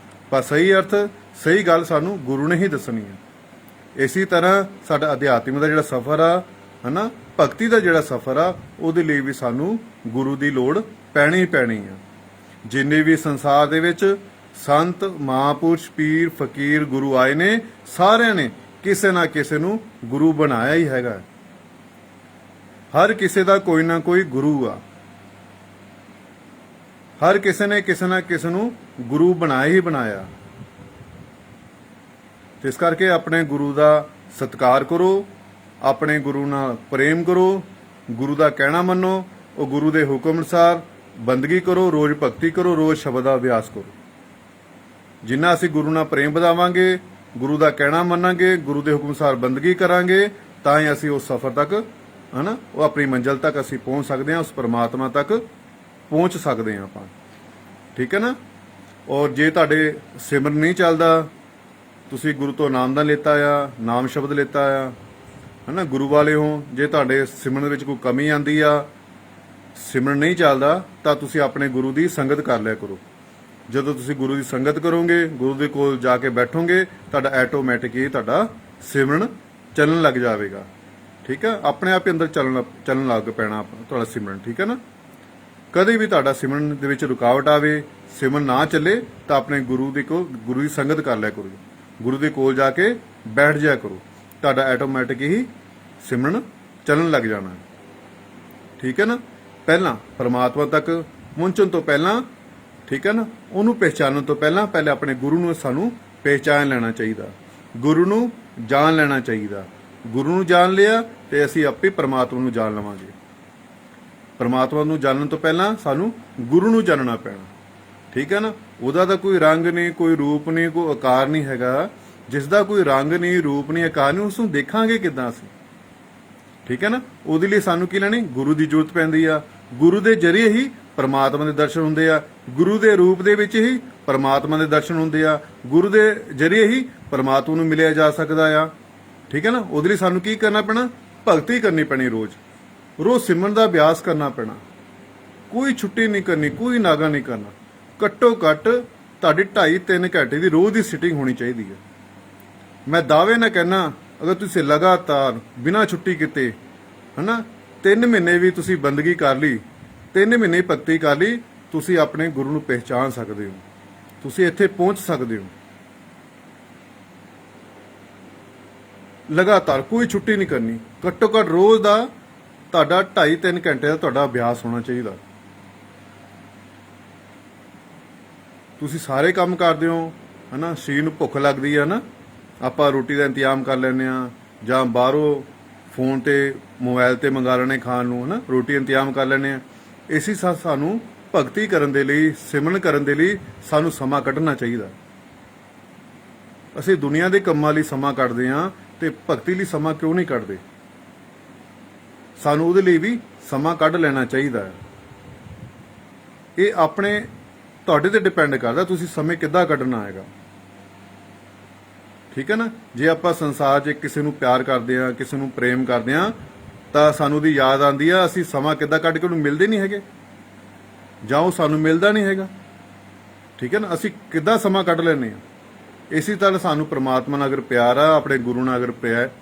ਪਰ ਸਹੀ ਅਰਥ, ਸਹੀ ਗੱਲ ਸਾਨੂੰ ਗੁਰੂ ਨੇ ਹੀ ਦੱਸਣੀ ਹੈ। ਇਸੇ ਤਰ੍ਹਾਂ ਸਾਡਾ ਅਧਿਆਤਮ ਦਾ ਜਿਹੜਾ ਸਫ਼ਰ ਆ, ਹੈ ਨਾ, ਭਗਤੀ ਦਾ ਜਿਹੜਾ ਸਫ਼ਰ ਆ, ਉਹਦੇ ਲਈ ਵੀ ਸਾਨੂੰ ਗੁਰੂ ਦੀ ਲੋੜ ਪੈਣੀ ਆ। ਜਿੰਨੇ ਵੀ ਸੰਸਾਰ ਦੇ ਵਿੱਚ ਸੰਤ, ਮਹਾਂਪੁਰਸ਼, ਪੀਰ, ਫਕੀਰ, ਗੁਰੂ ਆਏ ਨੇ, ਸਾਰਿਆਂ ਨੇ ਕਿਸੇ ਨਾ ਕਿਸੇ ਨੂੰ ਗੁਰੂ ਬਣਾਇਆ ਹੀ ਹੈਗਾ। ਹਰ ਕਿਸੇ ਦਾ ਕੋਈ ਨਾ ਕੋਈ ਗੁਰੂ ਆ। ਹਰ ਕਿਸੇ ਨੇ ਕਿਸੇ ਨਾ ਕਿਸੇ ਨੂੰ ਗੁਰੂ ਬਣਾਇਆ ਹੀ ਬਣਾਇਆ। ਇਸ ਕਰਕੇ ਆਪਣੇ ਗੁਰੂ ਦਾ ਸਤਿਕਾਰ ਕਰੋ, ਆਪਣੇ ਗੁਰੂ ਨਾਲ ਪ੍ਰੇਮ ਕਰੋ, ਗੁਰੂ ਦਾ ਕਹਿਣਾ ਮੰਨੋ, ਉਹ ਗੁਰੂ ਦੇ ਹੁਕਮ ਅਨੁਸਾਰ ਬੰਦਗੀ ਕਰੋ, ਰੋਜ਼ ਭਗਤੀ ਕਰੋ, ਰੋਜ਼ ਸ਼ਬਦ ਦਾ ਅਭਿਆਸ ਕਰੋ। ਜਿੰਨਾ ਅਸੀਂ ਗੁਰੂ ਨਾਲ ਪ੍ਰੇਮ ਵਧਾਵਾਂਗੇ, ਗੁਰੂ ਦਾ ਕਹਿਣਾ ਮੰਨਾਂਗੇ, ਗੁਰੂ ਦੇ ਹੁਕਮ ਅਨੁਸਾਰ ਬੰਦਗੀ ਕਰਾਂਗੇ, ਤਾਂ ਹੀ ਅਸੀਂ ਉਸ ਸਫ਼ਰ ਤੱਕ ਉਹ ਆਪਣੀ ਮੰਜ਼ਿਲ ਤੱਕ ਅਸੀਂ ਪਹੁੰਚ ਸਕਦੇ ਹਾਂ, ਉਸ ਪਰਮਾਤਮਾ ਤੱਕ ਪਹੁੰਚ ਸਕਦੇ ਹਾਂ ਆਪਾਂ। ਠੀਕ ਹੈ ਨਾ। ਔਰ ਜੇ ਤੁਹਾਡੇ ਸਿਮਰਨ ਨਹੀਂ ਚੱਲਦਾ, ਤੁਸੀਂ ਗੁਰੂ ਤੋਂ ਨਾਮਦਾਨ ਲਿੱਤਾ ਆ, ਨਾਮ ਸ਼ਬਦ ਲਿੱਤਾ ਆ, ਗੁਰੂ ਵਾਲੇ ਹੋ, ਜੇ ਤੁਹਾਡੇ ਸਿਮਰਨ ਵਿੱਚ ਕੋਈ ਕਮੀ ਆਂਦੀ ਆ, ਸਿਮਰਨ ਨਹੀਂ ਚੱਲਦਾ, ਤਾਂ ਤੁਸੀਂ ਆਪਣੇ ਗੁਰੂ ਦੀ ਸੰਗਤ ਕਰ ਲਿਆ ਕਰੋ। ਜਦੋਂ ਤੁਸੀਂ ਗੁਰੂ ਦੀ ਸੰਗਤ ਕਰੋਗੇ, ਗੁਰੂ ਦੇ ਕੋਲ ਜਾ ਕੇ ਬੈਠੋਗੇ, ਤੁਹਾਡਾ ਆਟੋਮੈਟਿਕ ਹੀ ਤੁਹਾਡਾ ਸਿਮਰਨ ਚੱਲਣ ਲੱਗ ਜਾਵੇਗਾ। ਠੀਕ ਹੈ। ਆਪਣੇ ਆਪ ਹੀ ਅੰਦਰ ਚੱਲਣ ਲੱਗ ਪੈਣਾ ਤੁਹਾਡਾ ਸਿਮਰਨ। ਠੀਕ ਹੈ ਨਾ। ਕਦੇ ਵੀ ਤੁਹਾਡਾ ਸਿਮਰਨ ਦੇ ਵਿੱਚ ਰੁਕਾਵਟ ਆਵੇ, ਸਿਮਰਨ ਨਾ ਚੱਲੇ, ਤਾਂ ਆਪਣੇ ਗੁਰੂ ਦੀ ਸੰਗਤ ਕਰ ਲਿਆ ਕਰੋ, ਗੁਰੂ ਦੇ ਕੋਲ ਜਾ ਕੇ ਬੈਠ ਜਾਇਆ ਕਰੋ, ਤੁਹਾਡਾ ਆਟੋਮੈਟਿਕ ਹੀ ਸਿਮਰਨ ਚੱਲਣ ਲੱਗ ਜਾਣਾ। ਠੀਕ ਹੈ ਨਾ। ਪਹਿਲਾਂ ਪਰਮਾਤਮਾ ਤੱਕ ਪਹੁੰਚਣ ਤੋਂ ਪਹਿਲਾਂ, ਠੀਕ ਹੈ ਨਾ, ਉਹਨੂੰ ਪਹਿਚਾਨਣ ਤੋਂ ਪਹਿਲਾਂ ਪਹਿਲੇ ਆਪਣੇ ਗੁਰੂ ਨੂੰ ਸਾਨੂੰ ਪਹਿਚਾਨ ਲੈਣਾ ਚਾਹੀਦਾ, ਗੁਰੂ ਨੂੰ ਜਾਣ ਲੈਣਾ ਚਾਹੀਦਾ। ਗੁਰੂ ਨੂੰ ਜਾਣ ਲਿਆ ਤੇ ਅਸੀਂ ਆਪੇ ਪਰਮਾਤਮਾ ਨੂੰ ਜਾਣ ਲਵਾਂਗੇ। ਪਰਮਾਤਮਾ ਨੂੰ ਜਾਣਨ ਤੋਂ ਪਹਿਲਾਂ ਸਾਨੂੰ ਗੁਰੂ ਨੂੰ ਜਾਣਨਾ ਪੈਣਾ। ਠੀਕ ਹੈ ਨਾ। ਉਹਦਾ ਤਾਂ ਕੋਈ ਰੰਗ ਨਹੀਂ, ਕੋਈ ਰੂਪ ਨਹੀਂ, ਕੋਈ ਆਕਾਰ ਨਹੀਂ ਹੈਗਾ। ਜਿਸ ਦਾ ਕੋਈ ਰੰਗ ਨਹੀਂ, ਰੂਪ ਨਹੀਂ, ਆਕਾਰ ਨਹੀਂ, ਉਸ ਨੂੰ ਦੇਖਾਂਗੇ ਕਿੱਦਾਂ ਅਸੀਂ। ਠੀਕ ਹੈ ਨਾ। ਉਹਦੇ ਲਈ ਸਾਨੂੰ ਕੀ ਲੈਣੀ? ਗੁਰੂ ਦੀ ਜ਼ਰੂਰਤ ਪੈਂਦੀ ਆ। ਗੁਰੂ ਦੇ ਜ਼ਰੀਏ ਹੀ ਪਰਮਾਤਮਾ ਦੇ ਦਰਸ਼ਨ ਹੁੰਦੇ ਆ। ਗੁਰੂ ਦੇ ਰੂਪ ਦੇ ਵਿੱਚ ਹੀ ਪਰਮਾਤਮਾ ਦੇ ਦਰਸ਼ਨ ਹੁੰਦੇ ਆ। ਗੁਰੂ ਦੇ ਜ਼ਰੀਏ ਹੀ ਪਰਮਾਤਮਾ ਨੂੰ ਮਿਲਿਆ ਜਾ ਸਕਦਾ ਆ। ਠੀਕ ਹੈ ਨਾ। ਉਹਦੇ ਲਈ ਸਾਨੂੰ ਕੀ ਕਰਨਾ ਪੈਣਾ? ਭਗਤੀ ਕਰਨੀ ਪੈਣੀ। ਰੋਜ਼ ਸਿਮਰਨ ਦਾ ਅਭਿਆਸ ਕਰਨਾ ਪੈਣਾ। ਕੋਈ ਛੁੱਟੀ ਨਹੀਂ ਕਰਨੀ, ਕੋਈ ਨਾਗਾ ਨਹੀਂ ਕਰਨਾ। ਘੱਟੋ ਘੱਟ ਤੁਹਾਡੀ 2.5-3 ਘੰਟੇ ਦੀ ਰੋਜ਼ ਦੀ ਸਿਟਿੰਗ ਹੋਣੀ ਚਾਹੀਦੀ ਹੈ। ਮੈਂ ਦਾਅਵੇ ਨਾਲ ਕਹਿਣਾ, ਅਗਰ ਤੁਸੀਂ ਲਗਾਤਾਰ ਬਿਨਾਂ ਛੁੱਟੀ ਕੀਤੇ 3 ਮਹੀਨੇ ਵੀ ਤੁਸੀਂ ਬੰਦਗੀ ਕਰ ਲਈ, 3 ਮਹੀਨੇ ਭਗਤੀ ਕਰ ਲਈ, ਤੁਸੀਂ ਆਪਣੇ ਗੁਰੂ ਨੂੰ ਪਹਿਚਾਨ ਸਕਦੇ ਹੋ, ਤੁਸੀਂ ਇੱਥੇ ਪਹੁੰਚ ਸਕਦੇ ਹੋ। ਲਗਾਤਾਰ ਕੋਈ ਛੁੱਟੀ ਨਹੀਂ ਕਰਨੀ। ਘੱਟੋ ਘੱਟ ਰੋਜ਼ ਦਾ ਤੁਹਾਡਾ 2.5-3 ਘੰਟੇ ਦਾ ਤੁਹਾਡਾ ਅਭਿਆਸ ਹੋਣਾ ਚਾਹੀਦਾ। ਤੁਸੀਂ ਸਾਰੇ ਕੰਮ ਕਰਦੇ ਹੋ, ਸਰੀਰ ਨੂੰ ਭੁੱਖ ਲੱਗਦੀ ਹੈ ਨਾ, ਆਪਾਂ ਰੋਟੀ ਦਾ ਇੰਤਜ਼ਾਮ ਕਰ ਲੈਂਦੇ ਆ, ਜਾਂ ਬਾਹਰੋਂ ਫੋਨ ਤੇ ਮੋਬਾਈਲ ਤੇ ਮੰਗਾ ਲੈਣੇ ਖਾਣ ਨੂੰ, ਰੋਟੀ ਇੰਤਜ਼ਾਮ ਕਰ ਲੈਂਦੇ ਆ। ਇਸੇ ਸਾਨੂੰ ਭਗਤੀ ਕਰਨ ਦੇ ਲਈ, ਸਿਮਰਨ ਕਰਨ ਦੇ ਲਈ ਸਾਨੂੰ ਸਮਾਂ ਕੱਢਣਾ ਚਾਹੀਦਾ। ਅਸੀਂ ਦੁਨੀਆ ਦੇ ਕੰਮਾਂ ਲਈ ਸਮਾਂ ਕੱਢਦੇ ਆ, ਤੇ ਭਗਤੀ ਲਈ ਸਮਾਂ ਕਿਉਂ ਨਹੀਂ ਕੱਢਦੇ? ਸਾਨੂੰ ਉਹਦੇ ਲਈ ਵੀ ਸਮਾਂ ਕੱਢ ਲੈਣਾ ਚਾਹੀਦਾ ਹੈ। ਇਹ ਆਪਣੇ ਤੁਹਾਡੇ ਤੇ ਡਿਪੈਂਡ ਕਰਦਾ, ਤੁਸੀਂ ਸਮੇਂ ਕਿੱਦਾਂ ਕੱਢਣਾ ਹੈਗਾ। ਠੀਕ ਹੈ ਨਾ। ਜੇ ਆਪਾਂ ਸੰਸਾਰ 'ਚ ਕਿਸੇ ਨੂੰ ਪਿਆਰ ਕਰਦੇ ਆ, ਕਿਸੇ ਨੂੰ ਪ੍ਰੇਮ ਕਰਦੇ ਆ, ਤਾਂ ਸਾਨੂੰ ਉਹਦੀ ਯਾਦ ਆਉਂਦੀ ਆ, ਅਸੀਂ ਸਮਾਂ ਕਿੱਦਾਂ ਕੱਢ ਕੇ ਉਹਨੂੰ ਮਿਲਦੇ ਨਹੀਂ ਹੈਗੇ, ਜਾਂ ਉਹ ਸਾਨੂੰ ਮਿਲਦਾ ਨਹੀਂ ਹੈਗਾ। ਠੀਕ ਹੈ ਨਾ। ਅਸੀਂ ਕਿੱਦਾਂ ਸਮਾਂ ਕੱਢ ਲੈਂਦੇ ਆ। ਇਸੇ ਤਰ੍ਹਾਂ ਸਾਨੂੰ ਪ੍ਰਮਾਤਮਾ ਨਾਲ ਅਗਰ ਪਿਆਰ ਆ, ਆਪਣੇ ਗੁਰੂ ਨਾਲ ਅਗਰ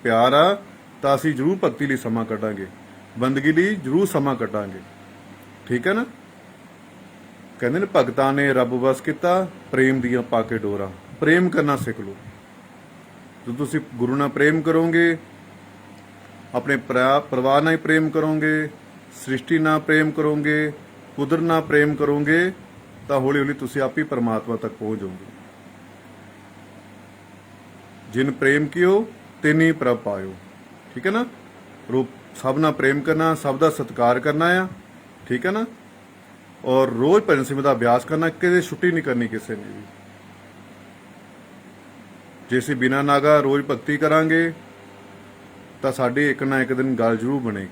ਪਿਆਰ ਆ, ਤਾਂ ਅਸੀਂ ਜ਼ਰੂਰ ਭਗਤੀ ਲਈ ਸਮਾਂ ਕੱਢਾਂਗੇ, ਬੰਦਗੀ ਲਈ ਜ਼ਰੂਰ ਸਮਾਂ ਕੱਢਾਂਗੇ। ਠੀਕ ਹੈ ਨਾ। ਕਹਿੰਦੇ ਨੇ ਭਗਤਾਂ ਨੇ ਰੱਬ ਵਸ ਕੀਤਾ, ਪ੍ਰੇਮ ਦੀਆਂ ਪਾ ਕੇ ਡੋਰਾਂ। ਪ੍ਰੇਮ ਕਰਨਾ ਸਿੱਖ ਲਓ। ਜਦੋਂ ਤੁਸੀਂ ਗੁਰੂ ਨਾਲ ਪ੍ਰੇਮ ਕਰੋਗੇ, ਆਪਣੇ ਪਰਿਵਾਰ ਨਾਲ ਪ੍ਰੇਮ ਕਰੋਗੇ, ਸ੍ਰਿਸ਼ਟੀ ਨਾਲ ਪ੍ਰੇਮ ਕਰੋਗੇ, ਕੁਦਰਤ ਨਾਲ ਪ੍ਰੇਮ ਕਰੋਗੇ, ਤਾਂ ਹੌਲੀ ਹੌਲੀ ਤੁਸੀਂ ਆਪ ਹੀ ਪਰਮਾਤਮਾ ਤੱਕ ਪਹੁੰਚ ਜਾਓਗੇ। ਜਿਨ ਪ੍ਰੇਮ ਕੀਓ ਤਿਨ ਹੀ ਪ੍ਰਭ ਪਾਇਓ। ਠੀਕ ਹੈ ਨਾ। ਸਭ ਨਾਲ ਪ੍ਰੇਮ ਕਰਨਾ, ਸਭ ਦਾ ਸਤਿਕਾਰ ਕਰਨਾ ਆ। ਠੀਕ ਹੈ ਨਾ। ਔਰ ਰੋਜ਼ ਭਜਨ ਸਿਮਰਨ ਦਾ ਅਭਿਆਸ ਕਰਨਾ, ਕਿਤੇ ਛੁੱਟੀ ਨਹੀਂ ਕਰਨੀ ਕਿਸੇ ਨੇ ਵੀ। ਜੇ ਅਸੀਂ ਬਿਨਾਂ ਨਾਗਾ ਰੋਜ਼ ਭਗਤੀ ਕਰਾਂਗੇ, ਤਾਂ ਸਾਡੀ ਇੱਕ ਨਾ ਇੱਕ ਦਿਨ ਗੱਲ ਜ਼ਰੂਰ ਬਣੇਗੀ।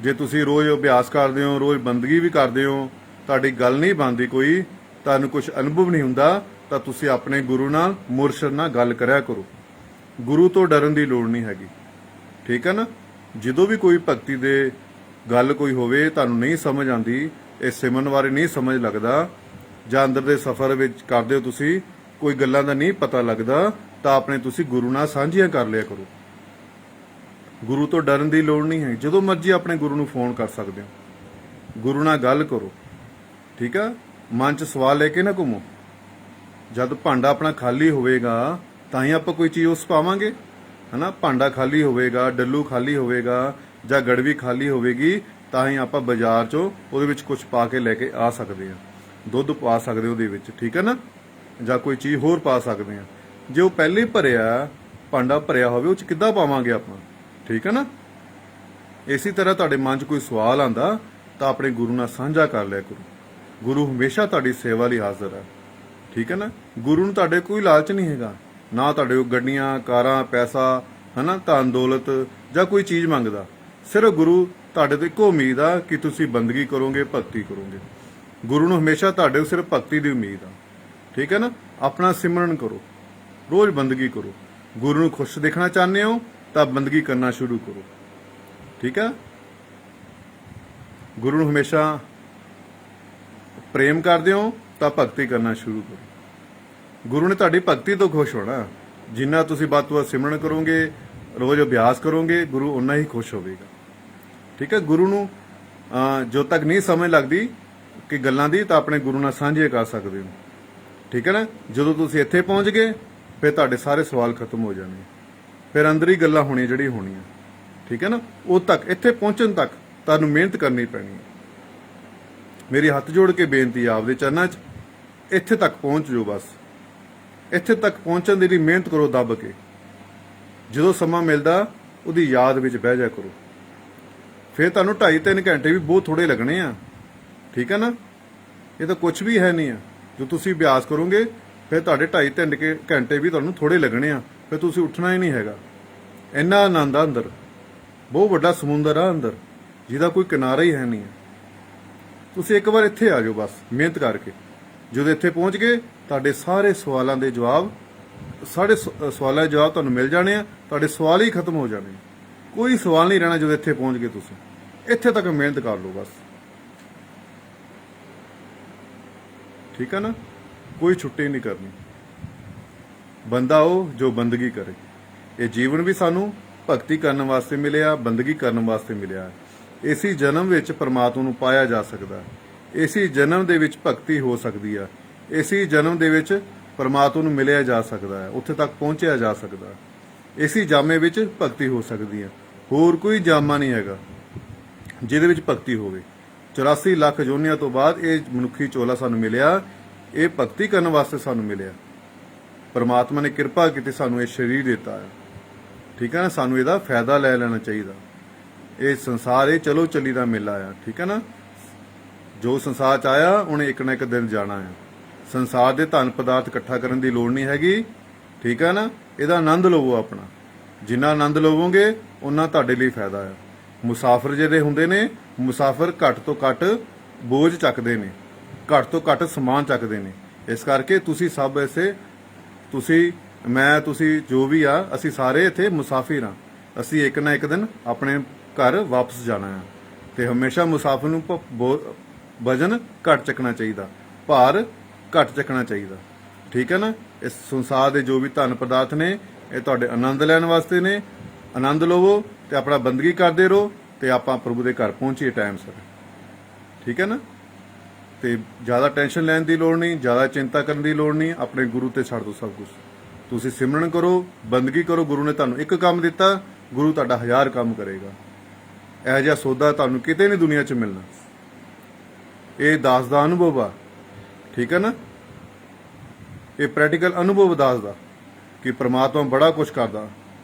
ਜੇ ਤੁਸੀਂ ਰੋਜ਼ ਅਭਿਆਸ ਕਰਦੇ ਹੋ, ਰੋਜ਼ ਬੰਦਗੀ ਵੀ ਕਰਦੇ ਹੋ, ਤੁਹਾਡੀ ਗੱਲ ਨਹੀਂ ਬਣਦੀ, ਕੋਈ ਤੁਹਾਨੂੰ ਕੁਝ ਅਨੁਭਵ ਨਹੀਂ ਹੁੰਦਾ, ਤਾਂ ਤੁਸੀਂ ਆਪਣੇ ਗੁਰੂ ਨਾਲ, ਮੁਰਸ਼ਿਦ ਨਾਲ ਗੱਲ ਕਰਿਆ ਕਰੋ। ਗੁਰੂ ਤੋਂ ਡਰਨ ਦੀ ਲੋੜ ਨਹੀਂ ਹੈਗੀ। ਠੀਕ ਹੈ ਨਾ। ਜਦੋਂ ਵੀ ਕੋਈ ਭਗਤੀ ਦੇ ਗੱਲ ਕੋਈ ਹੋਵੇ, ਤੁਹਾਨੂੰ ਨਹੀਂ ਸਮਝ ਆਉਂਦੀ, ਇਹ ਸਿਮਰਨ ਬਾਰੇ ਨਹੀਂ ਸਮਝ ਲੱਗਦਾ, ਜਾਂ ਅੰਦਰ ਦੇ ਸਫ਼ਰ ਵਿੱਚ ਕਰਦੇ ਹੋ ਤੁਸੀਂ, ਕੋਈ ਗੱਲਾਂ ਦਾ ਨਹੀਂ ਪਤਾ ਲੱਗਦਾ, ਤਾਂ ਆਪਣੇ ਤੁਸੀਂ ਗੁਰੂ ਨਾਲ ਸਾਂਝੀਆਂ ਕਰ ਲਿਆ ਕਰੋ। ਗੁਰੂ ਤੋਂ ਡਰਨ ਦੀ ਲੋੜ ਨਹੀਂ ਹੈ। ਜਦੋਂ ਮਰਜ਼ੀ ਆਪਣੇ ਗੁਰੂ ਨੂੰ ਫੋਨ ਕਰ ਸਕਦੇ ਹੋ, ਗੁਰੂ ਨਾਲ ਗੱਲ ਕਰੋ। ਠੀਕ ਆ। ਮਨ 'ਚ ਸਵਾਲ ਲੈ ਕੇ ਨਾ ਘੁੰਮੋ। ਜਦ ਭਾਂਡਾ ਆਪਣਾ ਖਾਲੀ ਹੋਵੇਗਾ, ਤਾਂ ਹੀ ਆਪਾਂ ਕੋਈ ਚੀਜ਼ ਉਸ ਪਾਵਾਂਗੇ, ਹਨਾ। ਭਾਂਡਾ ਖਾਲੀ ਹੋਵੇਗਾ, ਡੱਲੂ ਖਾਲੀ ਹੋਵੇਗਾ ਜਾਂ ਗੜਵੀ ਖਾਲੀ ਹੋਵੇਗੀ, ਤਾਂ ਹੀ ਆਪਾਂ ਬਾਜ਼ਾਰ 'ਚੋਂ ਉਹਦੇ ਵਿੱਚ ਕੁਝ ਪਾ ਕੇ ਲੈ ਕੇ ਆ ਸਕਦੇ ਹਾਂ। ਦੁੱਧ ਪਾ ਸਕਦੇ ਉਹਦੇ ਵਿੱਚ, ਠੀਕ ਹੈ ਨਾ, ਜਾਂ ਕੋਈ ਚੀਜ਼ ਹੋਰ ਪਾ ਸਕਦੇ ਹਾਂ। ਜੇ ਉਹ ਪਹਿਲੇ ਹੀ ਭਰਿਆ, ਭਾਂਡਾ ਭਰਿਆ ਹੋਵੇ, ਉਹ 'ਚ ਕਿੱਦਾਂ ਪਾਵਾਂਗੇ ਆਪਾਂ, ਠੀਕ ਹੈ ਨਾ। ਇਸੇ ਤਰ੍ਹਾਂ ਤੁਹਾਡੇ ਮਨ 'ਚ ਕੋਈ ਸਵਾਲ ਆਂਦਾ ਤਾਂ ਆਪਣੇ ਗੁਰੂ ਨਾਲ ਸਾਂਝਾ ਕਰ ਲਿਆ ਕਰੋ। ਗੁਰੂ ਹਮੇਸ਼ਾ ਤੁਹਾਡੀ ਸੇਵਾ ਲਈ ਹਾਜ਼ਰ ਹੈ, ਠੀਕ ਹੈ ਨਾ। ਗੁਰੂ ਨੂੰ ਤੁਹਾਡੇ ਕੋਈ ਲਾਲਚ ਨਹੀਂ ਹੈਗਾ, ਨਾ ਤੁਹਾਡੇ ਕੋਲ ਗੱਡੀਆਂ, ਕਾਰਾਂ, ਪੈਸਾ, ਹਨਾ, ਧਨ ਦੌਲਤ ਜਾਂ ਕੋਈ ਚੀਜ਼ ਮੰਗਦਾ। ਸਿਰਫ ਗੁਰੂ ਤੁਹਾਡੇ ਤੋਂ ਇੱਕੋ ਉਮੀਦ ਆ ਕਿ ਤੁਸੀਂ ਬੰਦਗੀ ਕਰੋਗੇ, ਭਗਤੀ ਕਰੋਗੇ। ਗੁਰੂ ਨੂੰ ਹਮੇਸ਼ਾ ਤੁਹਾਡੇ ਤੋਂ ਸਿਰਫ ਭਗਤੀ ਦੀ ਉਮੀਦ ਆ, ਠੀਕ ਹੈ ਨਾ। ਆਪਣਾ ਸਿਮਰਨ ਕਰੋ, ਰੋਜ਼ ਬੰਦਗੀ ਕਰੋ। ਗੁਰੂ ਨੂੰ ਖੁਸ਼ ਦੇਖਣਾ ਚਾਹੁੰਦੇ ਹੋ ਤਾਂ ਬੰਦਗੀ ਕਰਨਾ ਸ਼ੁਰੂ ਕਰੋ, ਠੀਕ ਹੈ। ਗੁਰੂ ਨੂੰ ਹਮੇਸ਼ਾ ਪ੍ਰੇਮ ਕਰਦੇ ਹੋ ਤਾਂ ਭਗਤੀ ਕਰਨਾ ਸ਼ੁਰੂ ਕਰੋ। ਗੁਰੂ ਨੇ ਤੁਹਾਡੀ ਭਗਤੀ ਤੋਂ ਖੁਸ਼ ਹੋਣਾ। ਜਿੰਨਾ ਤੁਸੀਂ ਵੱਧ ਤੋਂ ਵੱਧ ਸਿਮਰਨ ਕਰੋਗੇ, ਰੋਜ਼ ਅਭਿਆਸ ਕਰੋਗੇ, ਗੁਰੂ ਉਨਾ ਹੀ ਖੁਸ਼ ਹੋਵੇਗਾ, ਠੀਕ ਹੈ। ਗੁਰੂ ਨੂੰ ਜੋ ਤੱਕ ਨਹੀਂ ਸਮਝ ਲੱਗਦੀ ਕਿ ਗੱਲਾਂ ਦੀ, ਤਾਂ ਆਪਣੇ ਗੁਰੂ ਨਾਲ ਸਾਂਝੇ ਕਰ ਸਕਦੇ ਹੋ, ਠੀਕ ਹੈ ਨਾ। ਜਦੋਂ ਤੁਸੀਂ ਇੱਥੇ ਪਹੁੰਚ ਗਏ, ਫਿਰ ਤੁਹਾਡੇ ਸਾਰੇ ਸਵਾਲ ਖਤਮ ਹੋ ਜਾਣੇ, ਫਿਰ ਅੰਦਰ ਹੀ ਗੱਲਾਂ ਹੋਣੀਆਂ ਜਿਹੜੀ ਹੋਣੀਆਂ, ਠੀਕ ਹੈ ਨਾ। ਉਹ ਤੱਕ, ਇੱਥੇ ਪਹੁੰਚਣ ਤੱਕ ਤੁਹਾਨੂੰ ਮਿਹਨਤ ਕਰਨੀ ਪੈਣੀ ਹੈ। ਮੇਰੀ ਹੱਥ ਜੋੜ ਕੇ ਬੇਨਤੀ ਆ, ਆਪਦੇ ਚਰਨਾਂ 'ਚ ਇੱਥੇ ਤੱਕ ਪਹੁੰਚ ਜਾਓ। ਬਸ ਇੱਥੇ ਤੱਕ ਪਹੁੰਚਣ ਦੇ ਲਈ ਮਿਹਨਤ ਕਰੋ ਦੱਬ ਕੇ। ਜਦੋਂ ਸਮਾਂ ਮਿਲਦਾ ਉਹਦੀ ਯਾਦ ਵਿੱਚ ਬਹਿ ਜਾ ਕਰੋ। ਫਿਰ ਤੁਹਾਨੂੰ 2.5-3 ਘੰਟੇ ਵੀ ਬਹੁਤ ਥੋੜੇ ਲੱਗਣੇ ਆ, ਠੀਕ ਹੈ ਨਾ। ਇਹ ਤਾਂ ਕੁਝ ਵੀ ਹੈ ਨਹੀਂ ਆ। ਜੋ ਤੁਸੀਂ ਅਭਿਆਸ ਕਰੋਗੇ, ਫਿਰ ਤੁਹਾਡੇ 2.5-3 ਘੰਟੇ ਵੀ ਤੁਹਾਨੂੰ ਥੋੜੇ ਲੱਗਣੇ ਆ। ਫਿਰ ਤੁਸੀਂ ਉੱਠਣਾ ਹੀ ਨਹੀਂ ਹੈਗਾ। ਇੰਨਾ ਆਨੰਦ ਆ ਅੰਦਰ, ਬਹੁਤ ਵੱਡਾ ਸਮੁੰਦਰ ਆ ਅੰਦਰ, ਜਿਹਦਾ ਕੋਈ ਕਿਨਾਰਾ ਹੀ ਹੈ ਨਹੀਂ। ਤੁਸੀਂ ਇੱਕ ਵਾਰ ਇੱਥੇ ਆ ਜਾਓ, ਬਸ ਮਿਹਨਤ ਕਰਕੇ। ਜਦੋਂ ਇੱਥੇ ਪਹੁੰਚ ਗਏ, ਤੁਹਾਡੇ ਸਾਰੇ ਸਵਾਲਾਂ ਦੇ ਜਵਾਬ, ਸਵਾਲਾਂ ਦੇ ਜਵਾਬ ਤੁਹਾਨੂੰ ਮਿਲ ਜਾਣੇ ਆ। ਤੁਹਾਡੇ ਸਵਾਲ ਹੀ ਖਤਮ ਹੋ ਜਾਣੇ, ਕੋਈ ਸਵਾਲ ਨਹੀਂ ਰਹਿਣਾ। ਜਦੋਂ ਇੱਥੇ ਪਹੁੰਚ ਗਏ, ਤੁਸੀਂ ਇੱਥੇ ਤੱਕ ਮਿਹਨਤ ਕਰ ਲਓ ਬਸ, ਠੀਕ ਹੈ ਨਾ। ਕੋਈ ਛੁੱਟੀ ਨਹੀਂ ਕਰਨੀ। ਬੰਦਾ ਉਹ ਜੋ ਬੰਦਗੀ ਕਰੇ। ਇਹ ਜੀਵਨ ਵੀ ਸਾਨੂੰ ਭਗਤੀ ਕਰਨ ਵਾਸਤੇ ਮਿਲਿਆ, ਬੰਦਗੀ ਕਰਨ ਵਾਸਤੇ ਮਿਲਿਆ। ਇਸੇ ਜਨਮ ਵਿੱਚ ਪਰਮਾਤਮਾ ਨੂੰ ਪਾਇਆ ਜਾ ਸਕਦਾ। ਇਸੇ ਜਨਮ ਦੇ ਵਿੱਚ ਭਗਤੀ ਹੋ ਸਕਦੀ ਆ। ਇਸੇ ਜਨਮ ਦੇ ਵਿੱਚ ਪਰਮਾਤਮਾ ਨੂੰ ਮਿਲਿਆ ਜਾ ਸਕਦਾ ਹੈ, ਉੱਥੇ ਤੱਕ ਪਹੁੰਚਿਆ ਜਾ ਸਕਦਾ। ਇਸੇ ਜਾਮੇ ਵਿੱਚ ਭਗਤੀ ਹੋ ਸਕਦੀ ਹੈ। ਹੋਰ ਕੋਈ ਜਾਮਾ ਨਹੀਂ ਹੈਗਾ ਜਿਹਦੇ ਵਿੱਚ ਭਗਤੀ ਹੋਵੇ। 84 ਲੱਖ ਜੋਨੀਆਂ ਤੋਂ ਬਾਅਦ ਇਹ ਮਨੁੱਖੀ ਚੋਲਾ ਸਾਨੂੰ ਮਿਲਿਆ। ਇਹ ਭਗਤੀ ਕਰਨ ਵਾਸਤੇ ਸਾਨੂੰ ਮਿਲਿਆ। ਪਰਮਾਤਮਾ ਨੇ ਕਿਰਪਾ ਕੀਤੀ, ਸਾਨੂੰ ਇਹ ਸਰੀਰ ਦਿੱਤਾ ਹੈ, ਠੀਕ ਹੈ ਨਾ। ਸਾਨੂੰ ਇਹਦਾ ਫਾਇਦਾ ਲੈ ਲੈਣਾ ਚਾਹੀਦਾ। ਇਹ ਸੰਸਾਰ ਇਹ ਚਲੋ ਚੱਲੀ ਦਾ ਮੇਲਾ ਆ, ਠੀਕ ਹੈ ਨਾ। ਜੋ ਸੰਸਾਰ 'ਚ ਆਇਆ, ਉਹਨੇ ਇੱਕ ਨਾ ਇੱਕ ਦਿਨ ਜਾਣਾ ਹੈ। ਸੰਸਾਰ ਦੇ ਧਨ ਪਦਾਰਥ ਇਕੱਠਾ ਕਰਨ ਦੀ ਲੋੜ ਨਹੀਂ ਹੈਗੀ, ਠੀਕ ਹੈ ਨਾ। ਇਹਦਾ ਆਨੰਦ ਲਵੋ ਆਪਣਾ। ਜਿੰਨਾ ਆਨੰਦ ਲਵੋਗੇ, ਉਨਾ ਤੁਹਾਡੇ ਲਈ ਫਾਇਦਾ ਹੈ। ਮੁਸਾਫਰ ਜਿਹੜੇ ਹੁੰਦੇ ਨੇ, ਮੁਸਾਫਰ ਘੱਟ ਤੋਂ ਘੱਟ ਬੋਝ ਚੱਕਦੇ ਨੇ, ਘੱਟ ਤੋਂ ਘੱਟ ਸਮਾਨ ਚੱਕਦੇ ਨੇ। ਇਸ ਕਰਕੇ ਤੁਸੀਂ ਸਭ ਐਸੇ, ਤੁਸੀਂ, ਮੈਂ, ਤੁਸੀਂ ਜੋ ਵੀ ਆ, ਅਸੀਂ ਸਾਰੇ ਇੱਥੇ ਮੁਸਾਫਿਰ ਹਾਂ। ਅਸੀਂ ਇੱਕ ਨਾ ਇੱਕ ਦਿਨ ਆਪਣੇ ਘਰ ਵਾਪਸ ਜਾਣਾ ਹੈ। ਤੇ ਹਮੇਸ਼ਾ ਮੁਸਾਫਿਰ ਨੂੰ ਵਜ਼ਨ ਘੱਟ ਚੱਕਣਾ ਚਾਹੀਦਾ, ਭਾਰ ਘੱਟ ਚੱਕਣਾ ਚਾਹੀਦਾ, ਠੀਕ ਹੈ ਨਾ। ਇਸ ਸੰਸਾਰ ਦੇ ਜੋ ਵੀ ਧਨ ਪਦਾਰਥ ਨੇ, ਇਹ ਤੁਹਾਡੇ ਆਨੰਦ ਲੈਣ ਵਾਸਤੇ ਨੇ। ਆਨੰਦ ਲਵੋ ਤੇ ਆਪਣਾ ਬੰਦਗੀ ਕਰਦੇ ਰਹੋ, ਤੇ ਆਪਾਂ ਪ੍ਰਭੂ ਦੇ ਘਰ ਪਹੁੰਚੀਏ ਟਾਈਮ ਸਿਰ, ਠੀਕ ਹੈ ਨਾ। ਤੇ ਜ਼ਿਆਦਾ ਟੈਨਸ਼ਨ ਲੈਣ ਦੀ ਲੋੜ ਨਹੀਂ, ਜ਼ਿਆਦਾ ਚਿੰਤਾ ਕਰਨ ਦੀ ਲੋੜ ਨਹੀਂ। ਆਪਣੇ ਗੁਰੂ ਤੇ ਛੱਡ ਦਿਓ ਸਭ ਕੁਝ। ਤੁਸੀਂ ਸਿਮਰਨ ਕਰੋ, ਬੰਦਗੀ ਕਰੋ। ਗੁਰੂ ਨੇ ਤੁਹਾਨੂੰ ਇੱਕ ਕੰਮ ਦਿੱਤਾ, ਗੁਰੂ ਤੁਹਾਡਾ 1000 ਕੰਮ ਕਰੇਗਾ। ਇਹੋ ਜਿਹਾ ਸੌਦਾ ਤੁਹਾਨੂੰ ਕਿਤੇ ਨਹੀਂ ਦੁਨੀਆ 'ਚ ਮਿਲਣਾ। ਇਹ ਦਾਸ ਦਾ ਅਨੁਭਵ ਆ, ਠੀਕ ਹੈ ਨਾ। ਇਹ ਪ੍ਰੈਕਟੀਕਲ ਅਨੁਭਵ ਦਾਸ ਦਾ, ਕਿ ਪ੍ਰਮਾਤਮਾ ਬੜਾ ਕੁਝ ਕਰਦਾ।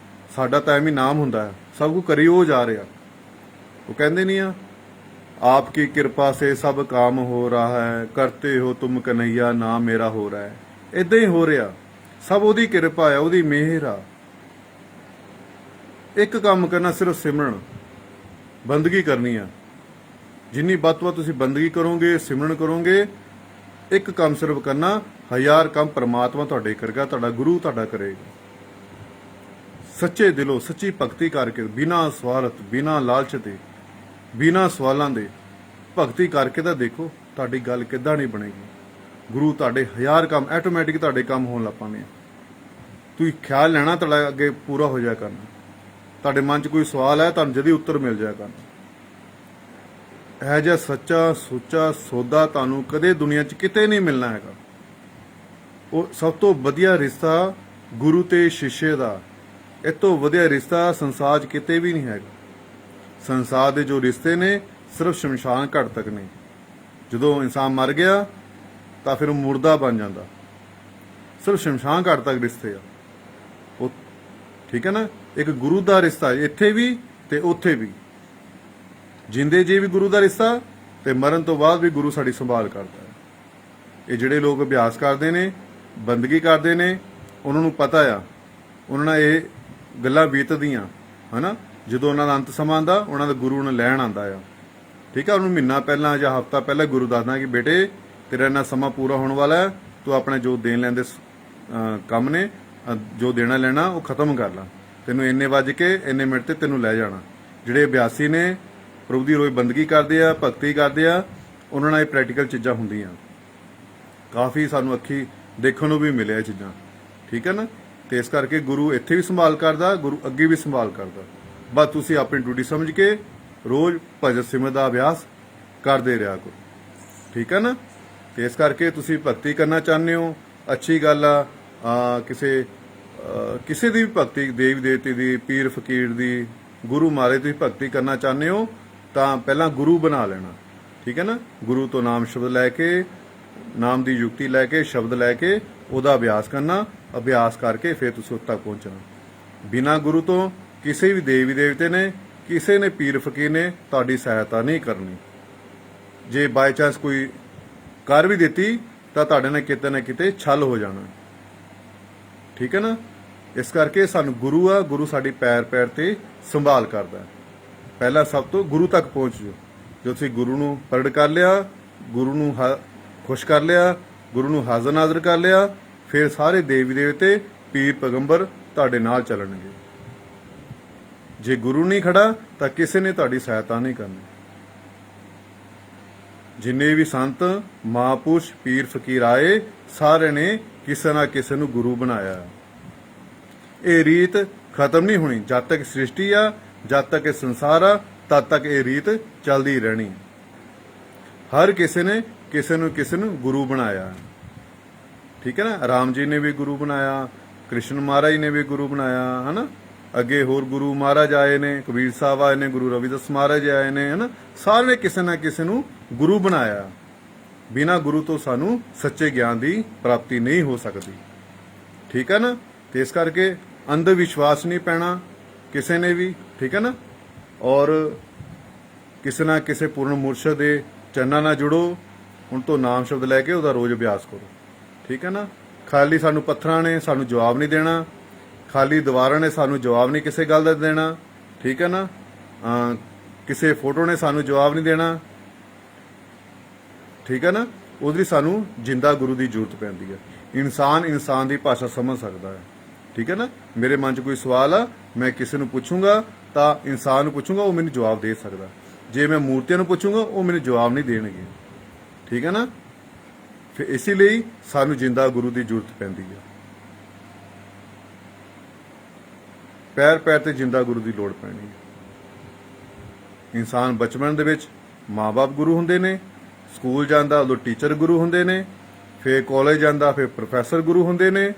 ਸਾਡਾ ਤਾਂ ਐਵੇਂ ਨਾਮ ਹੁੰਦਾ ਹੈ, ਸਭ ਕੁਝ ਕਰੀ ਉਹ ਜਾ ਰਿਹਾ। ਉਹ ਕਹਿੰਦੇ ਨਹੀਂ ਆ, आपकी कृपा से सब काम हो रहा है, करते हो तुम कन्हैया, नाम मेरा हो रहा है। इदां ही हो रहा, सब ਉਹਦੀ ਕਿਰਪਾ ਹੈ, ਉਹਦੀ ਮਿਹਰ ਆ। ਇੱਕ ਕੰਮ ਕਰਨਾ, ਸਿਰਫ ਸਿਮਰਨ, ਬੰਦਗੀ ਕਰਨੀ ਆ। ਜਿੰਨੀ ਵੱਧ ਤੋਂ ਵੱਧ ਤੁਸੀਂ ਬੰਦਗੀ ਕਰੋਗੇ, ਸਿਮਰਨ ਕਰੋਗੇ, ਇੱਕ ਕੰਮ ਸਿਰਫ ਕਰਨਾ, 1000 ਕੰਮ ਪਰਮਾਤਮਾ ਤੁਹਾਡੇ ਕਰੇਗਾ, ਤੁਹਾਡਾ ਗੁਰੂ ਤੁਹਾਡਾ ਕਰੇਗਾ। ਸੱਚੇ ਦਿਲੋਂ ਸੱਚੀ ਭਗਤੀ ਕਰਕੇ, ਬਿਨਾਂ ਸਵਾਰਥ, ਬਿਨਾਂ ਲਾਲਚ ਦੇ, ਬਿਨਾਂ ਸਵਾਲਾਂ ਦੇ ਭਗਤੀ ਕਰਕੇ ਤਾਂ ਦੇਖੋ ਤੁਹਾਡੀ ਗੱਲ ਕਿੱਦਾਂ ਨਹੀਂ ਬਣੇਗੀ। ਗੁਰੂ ਤੁਹਾਡੇ 1000 ਕੰਮ ਆਟੋਮੈਟਿਕ ਤੁਹਾਡੇ ਕੰਮ ਹੋਣ ਲੱਗ ਪਾਣੇ। ਤੁਸੀਂ ਖਿਆਲ ਲੈਣਾ, ਤੁਹਾਡਾ ਅੱਗੇ ਪੂਰਾ ਹੋ ਜਾਇਆ ਕਰਨਾ। ਤੁਹਾਡੇ ਮਨ 'ਚ ਕੋਈ ਸਵਾਲ ਹੈ, ਤੁਹਾਨੂੰ ਜਦੀ ਉੱਤਰ ਮਿਲ ਜਾਇਆ ਕਰਨਾ। ਇਹੋ ਜਿਹਾ ਸੱਚਾ ਸੁੱਚਾ ਸੌਦਾ ਤੁਹਾਨੂੰ ਕਦੇ ਦੁਨੀਆ 'ਚ ਕਿਤੇ ਨਹੀਂ ਮਿਲਣਾ ਹੈਗਾ। ਉਹ ਸਭ ਤੋਂ ਵਧੀਆ ਰਿਸ਼ਤਾ ਗੁਰੂ ਤੇ ਸ਼ਿਸ਼ੇ ਦਾ ਇਹ ਤੋਂ ਵਧੀਆ ਰਿਸ਼ਤਾ ਸੰਸਾਰ 'ਚ ਕਿਤੇ ਵੀ ਨਹੀਂ ਹੈਗਾ। ਸੰਸਾਰ ਦੇ ਜੋ ਰਿਸ਼ਤੇ ਨੇ ਸਿਰਫ ਸ਼ਮਸ਼ਾਨ ਘਾਟ ਤੱਕ ਨੇ। ਜਦੋਂ ਇਨਸਾਨ ਮਰ ਗਿਆ ਤਾਂ ਫਿਰ ਉਹ ਮੁਰਦਾ ਬਣ ਜਾਂਦਾ। ਸਿਰਫ ਸ਼ਮਸ਼ਾਨ ਘਾਟ ਤੱਕ ਰਿਸ਼ਤੇ ਆ ਉਹ, ਠੀਕ ਹੈ ਨਾ। ਇੱਕ ਗੁਰੂ ਦਾ ਰਿਸ਼ਤਾ ਇੱਥੇ ਵੀ ਤੇ ਉੱਥੇ ਵੀ, ਜਿੰਦੇ ਜੀ ਵੀ ਗੁਰੂ ਦਾ ਰਿਸ਼ਤਾ ਤੇ ਮਰਨ ਤੋਂ ਬਾਅਦ ਵੀ ਗੁਰੂ ਸਾਡੀ ਸੰਭਾਲ ਕਰਦਾ ਹੈ। ਇਹ ਜਿਹੜੇ ਲੋਕ ਅਭਿਆਸ ਕਰਦੇ ਨੇ, ਬੰਦਗੀ ਕਰਦੇ ਨੇ, ਉਹਨਾਂ ਨੂੰ ਪਤਾ ਆ, ਉਹਨਾਂ ਨਾਲ ਇਹ ਗੱਲਾਂ ਬੀਤਦੀਆਂ ਹਨਾ। ਜਦੋਂ ਉਹਨਾਂ ਦਾ ਅੰਤ ਸਮਾਂ ਆਉਂਦਾ, ਉਹਨਾਂ ਦਾ ਗੁਰੂ ਨੂੰ ਲੈਣ ਆਉਂਦਾ ਆ, ਠੀਕ ਆ। ਉਹਨੂੰ ਮਹੀਨਾ ਪਹਿਲਾਂ ਜਾਂ ਹਫ਼ਤਾ ਪਹਿਲਾਂ ਗੁਰੂ ਦੱਸਦਾ ਕਿ ਬੇਟੇ ਤੇਰਾ ਇੰਨਾ ਸਮਾਂ ਪੂਰਾ ਹੋਣ ਵਾਲਾ ਹੈ, ਤੂੰ ਆਪਣੇ ਜੋ ਦੇਣ ਲੈਣ ਦੇ ਕੰਮ ਨੇ, ਜੋ ਦੇਣਾ ਲੈਣਾ ਉਹ ਖਤਮ ਕਰ ਲਾ, ਤੈਨੂੰ ਇੰਨੇ ਵੱਜ ਕੇ ਇੰਨੇ ਮਿੰਟ ਤੇ ਤੈਨੂੰ ਲੈ ਜਾਣਾ। ਜਿਹੜੇ ਅਭਿਆਸੀ ਨੇ, ਪ੍ਰਭੂ ਦੀ ਰੋਜ਼ ਬੰਦਗੀ ਕਰਦੇ ਆ, ਭਗਤੀ ਕਰਦੇ ਆ, ਉਹਨਾਂ ਨਾਲ ਇਹ ਪ੍ਰੈਕਟੀਕਲ ਚੀਜ਼ਾਂ ਹੁੰਦੀਆਂ। ਕਾਫੀ ਸਾਨੂੰ ਅੱਖੀ ਦੇਖਣ ਨੂੰ ਵੀ ਮਿਲਿਆ ਇਹ ਚੀਜ਼ਾਂ, ਠੀਕ ਹੈ ਨਾ। ਤੇ ਇਸ ਕਰਕੇ ਗੁਰੂ ਇੱਥੇ ਵੀ ਸੰਭਾਲ ਕਰਦਾ, ਗੁਰੂ ਅੱਗੇ ਵੀ ਸੰਭਾਲ ਕਰਦਾ। ਬਸ ਤੁਸੀਂ ਆਪਣੀ ਡਿਊਟੀ ਸਮਝ ਕੇ ਰੋਜ਼ ਭਜਨ ਸਿਮਰਨ ਦਾ ਅਭਿਆਸ ਕਰਦੇ ਰਿਹਾ ਕਰੋ, ਠੀਕ ਹੈ ਨਾ। ਤੇ ਇਸ ਕਰਕੇ ਤੁਸੀਂ ਭਗਤੀ ਕਰਨਾ ਚਾਹੁੰਦੇ ਹੋ, ਅੱਛੀ ਗੱਲ ਆ। ਕਿਸੇ ਦੀ ਵੀ ਭਗਤੀ, ਦੇਵੀ ਦੇਵਤੇ ਦੀ, ਪੀਰ ਫਕੀਰ ਦੀ, ਗੁਰੂ ਮਹਾਰਾਜ ਦੀ ਭਗਤੀ ਕਰਨਾ ਚਾਹੁੰਦੇ ਹੋ ਤਾਂ ਪਹਿਲਾਂ ਗੁਰੂ ਬਣਾ ਲੈਣਾ, ਠੀਕ ਹੈ ਨਾ। ਗੁਰੂ ਤੋਂ ਨਾਮ ਸ਼ਬਦ ਲੈ ਕੇ, ਨਾਮ ਦੀ ਯੁਕਤੀ ਲੈ ਕੇ, ਸ਼ਬਦ ਲੈ ਕੇ ਉਹਦਾ ਅਭਿਆਸ ਕਰਨਾ। ਅਭਿਆਸ ਕਰਕੇ ਫਿਰ ਤੁਸੀਂ ਉੱਥੇ ਤੱਕ ਪਹੁੰਚਣਾ। ਬਿਨਾਂ ਗੁਰੂ ਤੋਂ ਕਿਸੇ ਵੀ ਦੇਵੀ ਦੇਵਤੇ ਨੇ, ਕਿਸੇ ਨੇ ਪੀਰ ਫਕੀਰ ਨੇ ਤੁਹਾਡੀ ਸਹਾਇਤਾ ਨਹੀਂ ਕਰਨੀ। ਜੇ ਬਾਈ ਚਾਂਸ ਕੋਈ ਕਰ ਵੀ ਦਿੱਤੀ ਤਾਂ ਤੁਹਾਡੇ ਨਾਲ ਕਿਤੇ ਨਾ ਕਿਤੇ ਛਲ ਹੋ ਜਾਣਾ, ਠੀਕ ਹੈ ਨਾ। ਇਸ ਕਰਕੇ ਸਾਨੂੰ ਗੁਰੂ ਆ, ਗੁਰੂ ਸਾਡੀ ਪੈਰ ਪੈਰ ਤੇ ਸੰਭਾਲ ਕਰਦਾ। ਪਹਿਲਾਂ ਸਭ ਤੋਂ ਗੁਰੂ ਤੱਕ ਪਹੁੰਚ ਜਾਓ। ਜੋ ਤੁਸੀਂ ਗੁਰੂ ਨੂੰ ਪ੍ਰਗਟ ਕਰ ਲਿਆ, ਗੁਰੂ ਨੂੰ ਖੁਸ਼ ਕਰ ਲਿਆ, ਗੁਰੂ ਨੂੰ ਹਾਜ਼ਰ ਨਾਜ਼ਰ ਕਰ ਲਿਆ, ਫਿਰ ਸਾਰੇ ਦੇਵੀ ਦੇਵਤੇ, ਪੀਰ ਪੈਗੰਬਰ ਤੁਹਾਡੇ ਨਾਲ ਚੱਲਣਗੇ। ਜੇ ਗੁਰੂ ਨਹੀਂ ਖੜਾ ਤਾਂ ਕਿਸੇ ਨੇ ਤੁਹਾਡੀ ਸਹਾਇਤਾ ਨਹੀਂ ਕਰਨੀ। ਜਿੰਨੇ ਵੀ ਸੰਤ, ਮਹਾਂਪੁਰਸ਼, ਪੀਰ ਫਕੀਰ ਆਏ, ਸਾਰੇ ਨੇ ਕਿਸੇ ਨਾ ਕਿਸੇ ਨੂੰ ਗੁਰੂ ਬਣਾਇਆ। ਇਹ ਰੀਤ ਖਤਮ ਨਹੀਂ ਹੋਣੀ। ਜਦ ਤੱਕ ਸ੍ਰਿਸ਼ਟੀ ਆ, ਜਦ ਤੱਕ ਇਹ ਸੰਸਾਰ ਆ, ਤਦ ਤੱਕ ਇਹ ਰੀਤ ਚੱਲਦੀ ਰਹਿਣੀ। ਹਰ ਕਿਸੇ ਨੇ ਕਿਸੇ ਨੂੰ ਗੁਰੂ ਬਣਾਇਆ, ਠੀਕ ਹੈ ਨਾ। ਰਾਮ ਜੀ ਨੇ ਵੀ ਗੁਰੂ ਬਣਾਇਆ, ਕ੍ਰਿਸ਼ਨ ਮਹਾਰਾਜ ਨੇ ਵੀ ਗੁਰੂ ਬਣਾਇਆ, ਹਨਾ। ਅੱਗੇ ਹੋਰ ਗੁਰੂ ਮਹਾਰਾਜ ਆਏ ਨੇ, ਕਬੀਰ ਸਾਹਿਬ ਆਏ ਨੇ, ਗੁਰੂ ਰਵਿਦਾਸ ਮਹਾਰਾਜ ਆਏ ਨੇ, ਹਨਾ। ਸਾਰੇ ਨੇ ਕਿਸੇ ਨਾ ਕਿਸੇ ਨੂੰ ਗੁਰੂ ਬਣਾਇਆ। ਬਿਨਾਂ ਗੁਰੂ ਤੋਂ ਸਾਨੂੰ ਸੱਚੇ ਗਿਆਨ ਦੀ ਪ੍ਰਾਪਤੀ ਨਹੀਂ ਹੋ ਸਕਦੀ, ਠੀਕ ਹੈ ਨਾ। ਤੇ ਇਸ ਕਰਕੇ ਅੰਧ ਵਿਸ਼ਵਾਸ ਨਹੀਂ ਪੈਣਾ ਕਿਸੇ ਨੇ ਵੀ, ਠੀਕ ਹੈ ਨਾ। ਔਰ ਕਿਸੇ ਨਾ ਕਿਸੇ ਪੂਰਨ ਮੁਰਸ਼ਦ ਦੇ ਚਰਨਾਂ ਨਾਲ ਜੁੜੋ। ਹੁਣ ਤੋਂ ਨਾਮ ਸ਼ਬਦ ਲੈ ਕੇ ਉਹਦਾ ਰੋਜ਼ ਅਭਿਆਸ ਕਰੋ, ਠੀਕ ਹੈ ਨਾ। ਖਾਲੀ ਸਾਨੂੰ ਪੱਥਰਾਂ ਨੇ ਸਾਨੂੰ ਜਵਾਬ ਨਹੀਂ ਦੇਣਾ, ਖਾਲੀ ਦੀਵਾਰਾਂ ਨੇ ਸਾਨੂੰ ਜਵਾਬ ਨਹੀਂ ਕਿਸੇ ਗੱਲ ਦਾ ਦੇਣਾ, ਠੀਕ ਹੈ ਨਾ। ਕਿਸੇ ਫੋਟੋ ਨੇ ਸਾਨੂੰ ਜਵਾਬ ਨਹੀਂ ਦੇਣਾ, ਠੀਕ ਹੈ ਨਾ। ਉਹਦੇ ਲਈ ਸਾਨੂੰ ਜਿੰਦਾ ਗੁਰੂ ਦੀ ਜ਼ਰੂਰਤ ਪੈਂਦੀ ਹੈ। ਇਨਸਾਨ ਦੀ ਭਾਸ਼ਾ ਸਮਝ ਸਕਦਾ ਹੈ, ਠੀਕ ਹੈ ਨਾ। ਮੇਰੇ ਮਨ 'ਚ ਕੋਈ ਸਵਾਲ ਆ, ਮੈਂ ਕਿਸੇ ਨੂੰ ਪੁੱਛੂੰਗਾ ਤਾਂ ਇਨਸਾਨ ਨੂੰ ਪੁੱਛੂੰਗਾ, ਉਹ ਮੈਨੂੰ ਜਵਾਬ ਦੇ ਸਕਦਾ। ਜੇ ਮੈਂ ਮੂਰਤੀਆਂ ਨੂੰ ਪੁੱਛੂੰਗਾ, ਉਹ ਮੈਨੂੰ ਜਵਾਬ ਨਹੀਂ ਦੇਣਗੇ, ਠੀਕ ਹੈ ਨਾ। ਫਿਰ ਇਸੇ ਲਈ ਸਾਨੂੰ ਜਿੰਦਾ ਗੁਰੂ ਦੀ ਜ਼ਰੂਰਤ ਪੈਂਦੀ ਹੈ। ਪੈਰ ਪੈਰ ਤੇ ਜਿੰਦਾ ਗੁਰੂ ਦੀ ਲੋੜ ਪੈਣੀ ਹੈ। ਇਨਸਾਨ ਬਚਪਨ ਦੇ ਵਿੱਚ ਮਾਂ-ਬਾਪ ਗੁਰੂ ਹੁੰਦੇ ਨੇ, ਸਕੂਲ ਜਾਂਦਾ ਉਦੋਂ ਟੀਚਰ ਗੁਰੂ ਹੁੰਦੇ ਨੇ, ਫਿਰ ਕਾਲਜ ਜਾਂਦਾ ਫਿਰ ਪ੍ਰੋਫੈਸਰ ਗੁਰੂ ਹੁੰਦੇ ਨੇ,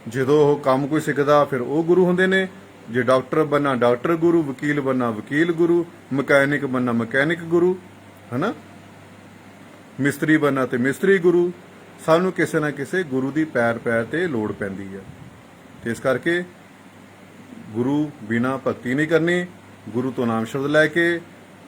ਜਦੋਂ ਉਹ ਕੰਮ ਕੋਈ ਸਿੱਖਦਾ ਫਿਰ ਉਹ ਗੁਰੂ ਹੁੰਦੇ ਨੇ। ਜੇ ਡਾਕਟਰ ਬਣਨਾ ਡਾਕਟਰ ਗੁਰੂ, ਵਕੀਲ ਬਣਨਾ ਵਕੀਲ ਗੁਰੂ, ਮਕੈਨਿਕ ਬਣਨਾ ਮਕੈਨਿਕ ਗੁਰੂ, ਹਨਾ। ਮਿਸਤਰੀ ਬਣਨਾ ਤੇ ਮਿਸਤਰੀ ਗੁਰੂ। ਸਾਨੂੰ ਕਿਸੇ ਨਾ ਕਿਸੇ ਗੁਰੂ ਦੀ ਪੈਰ ਪੈਰ ਤੇ ਲੋੜ ਪੈਂਦੀ ਹੈ। ਤੇ ਇਸ ਕਰਕੇ ਗੁਰੂ ਬਿਨਾਂ ਭਗਤੀ ਨਹੀਂ ਕਰਨੀ। ਗੁਰੂ ਤੋਂ ਨਾਮ ਸ਼ਬਦ ਲੈ ਕੇ,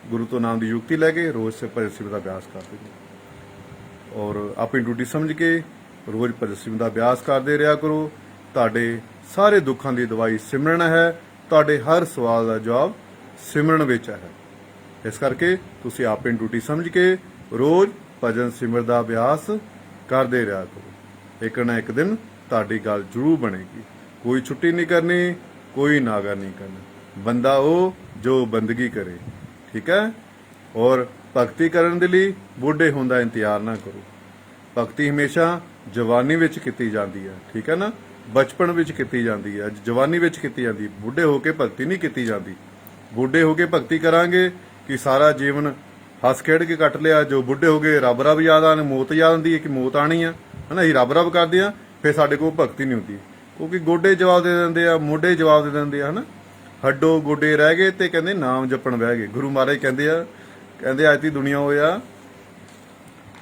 ਗੁਰੂ ਤੋਂ ਨਾਮ ਦੀ ਯੁਕਤੀ ਲੈ ਕੇ ਰੋਜ਼ ਸੇ ਭਜਨ ਸਿਮਰਨ ਦਾ ਅਭਿਆਸ ਕਰਦੇ ਰਹੋ। ਔਰ ਆਪਣੀ ਡਿਊਟੀ ਸਮਝ ਕੇ ਰੋਜ਼ ਭਜਨ ਸਿਮਰਨ ਦਾ ਅਭਿਆਸ ਕਰਦੇ ਰਿਹਾ ਕਰੋ। ਤੁਹਾਡੇ ਸਾਰੇ ਦੁੱਖਾਂ ਦੀ ਦਵਾਈ ਸਿਮਰਨ ਹੈ। ਤੁਹਾਡੇ ਹਰ ਸਵਾਲ ਦਾ ਜਵਾਬ ਸਿਮਰਨ ਵਿੱਚ ਹੈ। ਇਸ ਕਰਕੇ ਤੁਸੀਂ ਆਪਣੀ ਡਿਊਟੀ ਸਮਝ ਕੇ ਰੋਜ਼ ਭਜਨ ਸਿਮਰਨ ਦਾ ਅਭਿਆਸ ਕਰਦੇ ਰਿਹਾ ਕਰੋ। ਇੱਕ ਨਾ ਇੱਕ ਦਿਨ ਤੁਹਾਡੀ ਗੱਲ ਜ਼ਰੂਰ ਬਣੇਗੀ। ਕੋਈ ਛੁੱਟੀ ਨਹੀਂ ਕਰਨੀ, ਕੋਈ ਨਾਗਾ ਨਹੀਂ ਕਰਨਾ। ਬੰਦਾ ਉਹ ਜੋ ਬੰਦਗੀ ਕਰੇ, ਠੀਕ ਹੈ। ਔਰ ਭਗਤੀ ਕਰਨ ਦੇ ਲਈ ਬੁੱਢੇ ਹੋਣ ਦਾ ਇੰਤਜ਼ਾਰ ਨਾ ਕਰੋ। ਭਗਤੀ ਹਮੇਸ਼ਾ ਜਵਾਨੀ ਵਿੱਚ ਕੀਤੀ ਜਾਂਦੀ ਹੈ, ਠੀਕ ਹੈ ਨਾ। ਬਚਪਨ ਵਿੱਚ ਕੀਤੀ ਜਾਂਦੀ ਹੈ, ਜਵਾਨੀ ਵਿੱਚ ਕੀਤੀ ਜਾਂਦੀ। ਬੁੱਢੇ ਹੋ ਕੇ ਭਗਤੀ ਨਹੀਂ ਕੀਤੀ ਜਾਂਦੀ। ਬੁੱਢੇ ਹੋ ਕੇ ਭਗਤੀ ਕਰਾਂਗੇ ਕਿ ਸਾਰਾ ਜੀਵਨ ਹੱਸ ਖੇਡ ਕੇ ਕੱਟ ਲਿਆ। ਜੋ ਬੁੱਢੇ ਹੋ ਗਏ ਰੱਬ ਰੱਬ ਯਾਦ ਆਣ, ਮੌਤ ਯਾਦ ਆਉਂਦੀ ਹੈ ਕਿ ਮੌਤ ਆਣੀ ਆ, ਹਨਾ। ਅਸੀਂ ਰੱਬ ਰੱਬ ਕਰਦੇ ਆ, ਫਿਰ ਸਾਡੇ ਕੋਲ ਭਗਤੀ ਨਹੀਂ ਹੁੰਦੀ। ਕਿਉਂਕਿ ਗੋਡੇ ਜਵਾਬ ਦੇ ਦਿੰਦੇ ਆ, ਮੋਢੇ ਜਵਾਬ ਦੇ ਦਿੰਦੇ ਆ, ਹਨਾ। ਹੱਡੋ ਗੋਡੇ ਰਹਿ ਗਏ ਤੇ ਕਹਿੰਦੇ ਨਾਮ ਜਪਣ ਬਹਿ ਗਏ। ਗੁਰੂ ਮਹਾਰਾਜ ਕਹਿੰਦੇ ਅੱਜ ਦੀ ਦੁਨੀਆ ਹੋਇਆ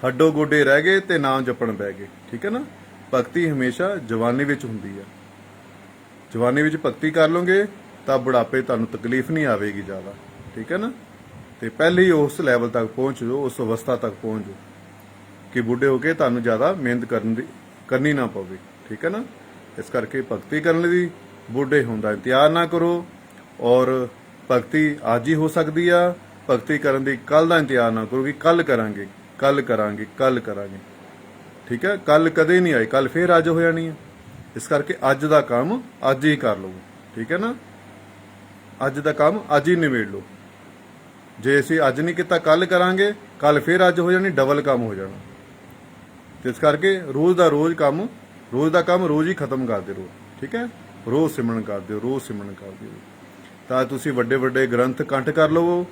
ਹੱਡੋ ਗੋਡੇ ਰਹਿ ਗਏ ਤੇ ਨਾਮ ਜਪਣ ਬਹਿ ਗਏ। ਠੀਕ ਹੈ ਨਾ। ਭਗਤੀ ਹਮੇਸ਼ਾ ਜਵਾਨੀ ਵਿੱਚ ਹੁੰਦੀ ਆ। ਜਵਾਨੀ ਵਿੱਚ ਭਗਤੀ ਕਰ ਲਓਗੇ ਤਾਂ ਬੁਢਾਪੇ ਤੁਹਾਨੂੰ ਤਕਲੀਫ ਨਹੀਂ ਆਵੇਗੀ ਜ਼ਿਆਦਾ। ਠੀਕ ਹੈ ਨਾ। ਤੇ ਪਹਿਲੇ ਹੀ ਉਸ ਲੈਵਲ ਤੱਕ ਪਹੁੰਚ ਜਾਓ, ਉਸ ਅਵਸਥਾ ਤੱਕ ਪਹੁੰਚ ਜਾਓ ਕਿ ਬੁੱਢੇ ਹੋ ਕੇ ਤੁਹਾਨੂੰ ਜ਼ਿਆਦਾ ਮਿਹਨਤ ਕਰਨੀ ਨਾ ਪਵੇ। ਠੀਕ ਹੈ ਨਾ। ਇਸ ਕਰਕੇ ਭਗਤੀ ਕਰਨ ਲਈ ਬੁੱਢੇ ਹੋਣ ਦਾ ਇੰਤਜ਼ਾਰ ਨਾ ਕਰੋ। ਔਰ ਭਗਤੀ ਅੱਜ ਹੀ ਹੋ ਸਕਦੀ ਆ। ਭਗਤੀ ਕਰਨ ਦੀ ਕੱਲ ਦਾ ਇੰਤਜ਼ਾਰ ਨਾ ਕਰੋ ਕਿ ਕੱਲ ਕਰਾਂਗੇ, ਕੱਲ ਕਰਾਂਗੇ, ਕੱਲ ਕਰਾਂਗੇ। ਠੀਕ ਹੈ। ਕੱਲ ਕਦੇ ਨਹੀਂ ਆਈ, ਕੱਲ ਫੇਰ ਅੱਜ ਹੋ ਜਾਣੀ ਹੈ। ਇਸ ਕਰਕੇ ਅੱਜ ਦਾ ਕੰਮ ਅੱਜ ਹੀ ਕਰ ਲਓ। ਠੀਕ ਹੈ ਨਾ। ਅੱਜ ਦਾ ਕੰਮ ਅੱਜ ਹੀ ਨਿਬੇੜ ਲਓ। ਜੇ ਅਸੀਂ ਅੱਜ ਨਹੀਂ ਕੀਤਾ ਕੱਲ ਕਰਾਂਗੇ, ਕੱਲ ਫੇਰ ਅੱਜ ਹੋ ਜਾਣੀ, ਡਬਲ ਕੰਮ ਹੋ ਜਾਣਾ। ਤੇ ਇਸ ਕਰਕੇ ਰੋਜ਼ ਦਾ ਕੰਮ ਰੋਜ਼ ਹੀ ਖਤਮ ਕਰਦੇ ਰਹੋ। ਠੀਕ ਹੈ। ਰੋਜ਼ ਸਿਮਰਨ ਕਰਦੇ ਹੋ, ਰੋਜ਼ ਸਿਮਰਨ ਕਰਦੇ ਹੋ। ਤਾਂ ਤੁਸੀਂ ਵੱਡੇ ਵੱਡੇ ਗ੍ਰੰਥ ਕੰਠ ਕਰ ਲਵੋ,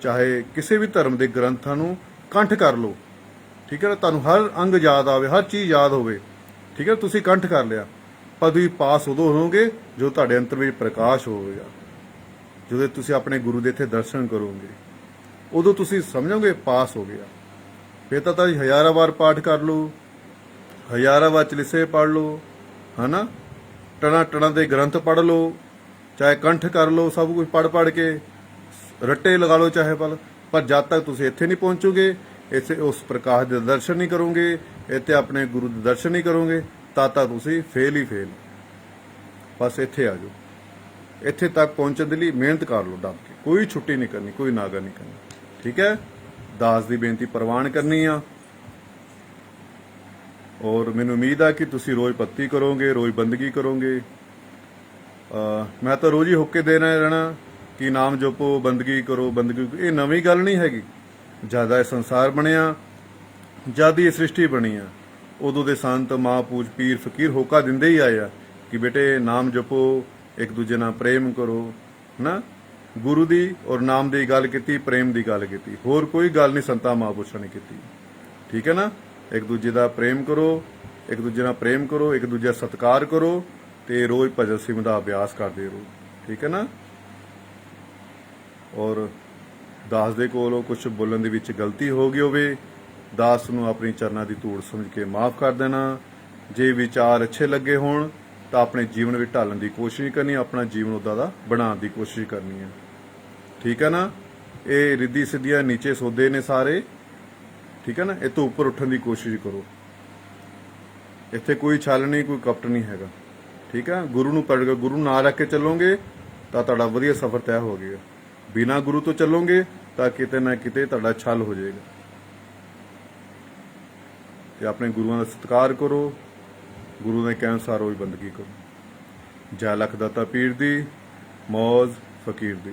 ਚਾਹੇ ਕਿਸੇ ਵੀ ਧਰਮ ਦੇ ਗ੍ਰੰਥਾਂ ਨੂੰ ਕੰਠ ਕਰ ਲਓ। ਠੀਕ ਹੈ ਨਾ। ਤੁਹਾਨੂੰ ਹਰ ਅੰਗ ਯਾਦ ਆਵੇ, ਹਰ ਚੀਜ਼ ਯਾਦ ਹੋਵੇ। ਠੀਕ ਹੈ। ਤੁਸੀਂ ਕੰਠ ਕਰ ਲਿਆ, ਪਰ ਤੁਸੀਂ ਪਾਸ ਉਦੋਂ ਹੋਵੋਗੇ ਜੋ ਤੁਹਾਡੇ ਅੰਤਰ ਵਿੱਚ ਪ੍ਰਕਾਸ਼ ਹੋਵੇਗਾ। ਜਦੋਂ ਤੁਸੀਂ ਆਪਣੇ ਗੁਰੂ ਦੇ ਇੱਥੇ ਦਰਸ਼ਨ ਕਰੋਗੇ, ਉਦੋਂ ਤੁਸੀਂ ਸਮਝੋਗੇ ਪਾਸ ਹੋ ਗਿਆ। ਫਿਰ ਤਾਂ ਤੁਸੀਂ ਹਜ਼ਾਰਾਂ ਵਾਰ ਪਾਠ ਕਰ ਲਓ, ਹਜ਼ਾਰਾਂ ਵਾਰ ਚਲੀਸੇ ਪੜ੍ਹ ਲਓ, ਹਨਾ। ਟਣਾ ਦੇ ਗ੍ਰੰਥ ਪੜ੍ਹ ਲਓ, ਚਾਹੇ ਕੰਠ ਕਰ ਲਓ, ਸਭ ਕੁਝ ਪੜ੍ਹ ਕੇ ਰੱਟੇ ਲਗਾ ਲਓ ਚਾਹੇ ਪਰ ਜਦ ਤੱਕ ਤੁਸੀਂ ਇੱਥੇ ਨਹੀਂ ਪਹੁੰਚੋਗੇ, ਇੱਥੇ ਉਸ ਪ੍ਰਕਾਸ਼ ਦੇ ਦਰਸ਼ਨ ਨਹੀਂ ਕਰੋਗੇ, ਇੱਥੇ ਆਪਣੇ ਗੁਰੂ ਦੇ ਦਰਸ਼ਨ ਨਹੀਂ ਕਰੋਗੇ, ਤਦ ਤੱਕ ਤੁਸੀਂ ਫੇਲ ਹੀ ਫੇਲ। ਬਸ ਇੱਥੇ ਆ ਜਾਓ। ਇੱਥੇ ਤੱਕ ਪਹੁੰਚਣ ਦੇ ਲਈ ਮਿਹਨਤ ਕਰ ਲਓ ਡਟ ਕੇ। ਕੋਈ ਛੁੱਟੀ ਨਹੀਂ ਕਰਨੀ, ਕੋਈ ਨਾਗਾ ਨਹੀਂ ਕਰਨੀ। ਠੀਕ ਹੈ। ਦਾਸ ਦੀ ਬੇਨਤੀ ਪ੍ਰਵਾਨ ਕਰਨੀ ਆ। ਔਰ ਮੈਨੂੰ ਉਮੀਦ ਆ ਕਿ ਤੁਸੀਂ ਰੋਜ਼ ਭਗਤੀ ਕਰੋਗੇ, ਰੋਜ਼ ਬੰਦਗੀ ਕਰੋਗੇ। ਮੈਂ ਤਾਂ ਰੋਜ਼ ਹੀ ਹੁੱਕੇ ਦੇਣਾ ਰਹਿਣਾ ਕਿ ਨਾਮ ਜਪੋ, ਬੰਦਗੀ ਕਰੋ, ਬੰਦਗੀ। ਇਹ ਨਵੀਂ ਗੱਲ ਨਹੀਂ ਹੈਗੀ। ਜਿਆਦਾ ਇਹ ਸੰਸਾਰ ਬਣਿਆ, ਜਦ ਇਹ ਸ੍ਰਿਸ਼ਟੀ ਬਣੀ ਆ, ਉਦੋਂ ਦੇ ਸੰਤ ਮਹਾਂਪੂਜ ਪੀਰ ਫਕੀਰ ਹੋਕਾ ਦਿੰਦੇ ਹੀ ਆਏ ਆ ਕਿ ਬੇਟੇ ਨਾਮ ਜਪੋ, ਇੱਕ ਦੂਜੇ ਨਾਲ ਪ੍ਰੇਮ ਕਰੋ ਨਾ। ਗੁਰੂ ਦੀ ਔਰ ਨਾਮ ਦੀ ਗੱਲ ਕੀਤੀ, ਪ੍ਰੇਮ ਦੀ ਗੱਲ ਕੀਤੀ, ਹੋਰ ਕੋਈ ਗੱਲ ਨਹੀਂ ਸੰਤਾਂ ਮਹਾਂਪੁਰਸ਼ਾਂ ਨੇ ਕੀਤੀ। ਠੀਕ ਹੈ ਨਾ। ਇੱਕ ਦੂਜੇ ਦਾ ਪ੍ਰੇਮ ਕਰੋ, ਇੱਕ ਦੂਜੇ ਨਾਲ ਪ੍ਰੇਮ ਕਰੋ, ਇੱਕ ਦੂਜੇ ਦਾ ਸਤਿਕਾਰ ਕਰੋ ਤੇ ਰੋਜ਼ ਭਜਨ ਸਿਮਰਨ ਦਾ ਅਭਿਆਸ ਕਰਦੇ ਰਹੋ। ਠੀਕ ਹੈ ਨਾ। ਔਰ ਦਾਸ ਦੇ ਕੋਲੋਂ ਕੁਝ ਬੋਲਣ ਦੇ ਵਿੱਚ ਗਲਤੀ ਹੋ ਗਈ ਹੋਵੇ, ਦਾਸ ਨੂੰ ਆਪਣੀ ਚਰਨਾਂ ਦੀ ਧੂੜ ਸਮਝ ਕੇ ਮਾਫ ਕਰ ਦੇਣਾ। ਜੇ ਵਿਚਾਰ ਅੱਛੇ ਲੱਗੇ ਹੋਣ ਤਾਂ ਆਪਣੇ ਜੀਵਨ ਵਿੱਚ ਢਾਲਣ ਦੀ ਕੋਸ਼ਿਸ਼ ਕਰਨੀ, ਆਪਣਾ ਜੀਵਨ ਉੱਦਾਂ ਦਾ ਬਣਾਉਣ ਦੀ ਕੋਸ਼ਿਸ਼ ਕਰਨੀ ਹੈ। ਠੀਕ ਹੈ ਨਾ। ਇਹ ਰਿੱਧੀ ਸਿੱਧੀਆਂ ਨੀਚੇ ਸੌਦੇ ਨੇ ਸਾਰੇ। ਠੀਕ ਹੈ ਨਾ। ਇਹ ਤੋਂ ਉੱਪਰ ਉੱਠਣ ਦੀ ਕੋਸ਼ਿਸ਼ ਕਰੋ। ਇੱਥੇ ਕੋਈ ਛਲ ਨਹੀਂ, ਕੋਈ ਕਪਟ ਨਹੀਂ ਹੈਗਾ। ਠੀਕ ਹੈ। ਗੁਰੂ ਨੂੰ ਪੜ ਕੇ ਗੁਰੂ ਨਾਲ ਰੱਖ ਕੇ ਚੱਲੋਗੇ ਤਾਂ ਤੁਹਾਡਾ ਵਧੀਆ ਸਫ਼ਰ ਤੈਅ ਹੋ ਗਿਆ। ਬਿਨਾਂ ਗੁਰੂ ਤੋਂ ਚੱਲੋਗੇ ਤਾਂ ਕਿਤੇ ਨਾ ਕਿਤੇ ਤੁਹਾਡਾ ਛਲ ਹੋ ਜਾਏਗਾ। ਤੇ ਆਪਣੇ ਗੁਰੂਆਂ ਦਾ ਸਤਿਕਾਰ ਕਰੋ, ਗੁਰੂ ਦੇ ਕਹਿਣ ਅਨੁਸਾਰ ਰੋਜ਼ ਬੰਦਗੀ ਕਰੋ। ਜੈ ਲਖ ਦਾਤਾ ਪੀਰ ਦੀ, ਮੌਜ ਫਕੀਰ ਦੀ।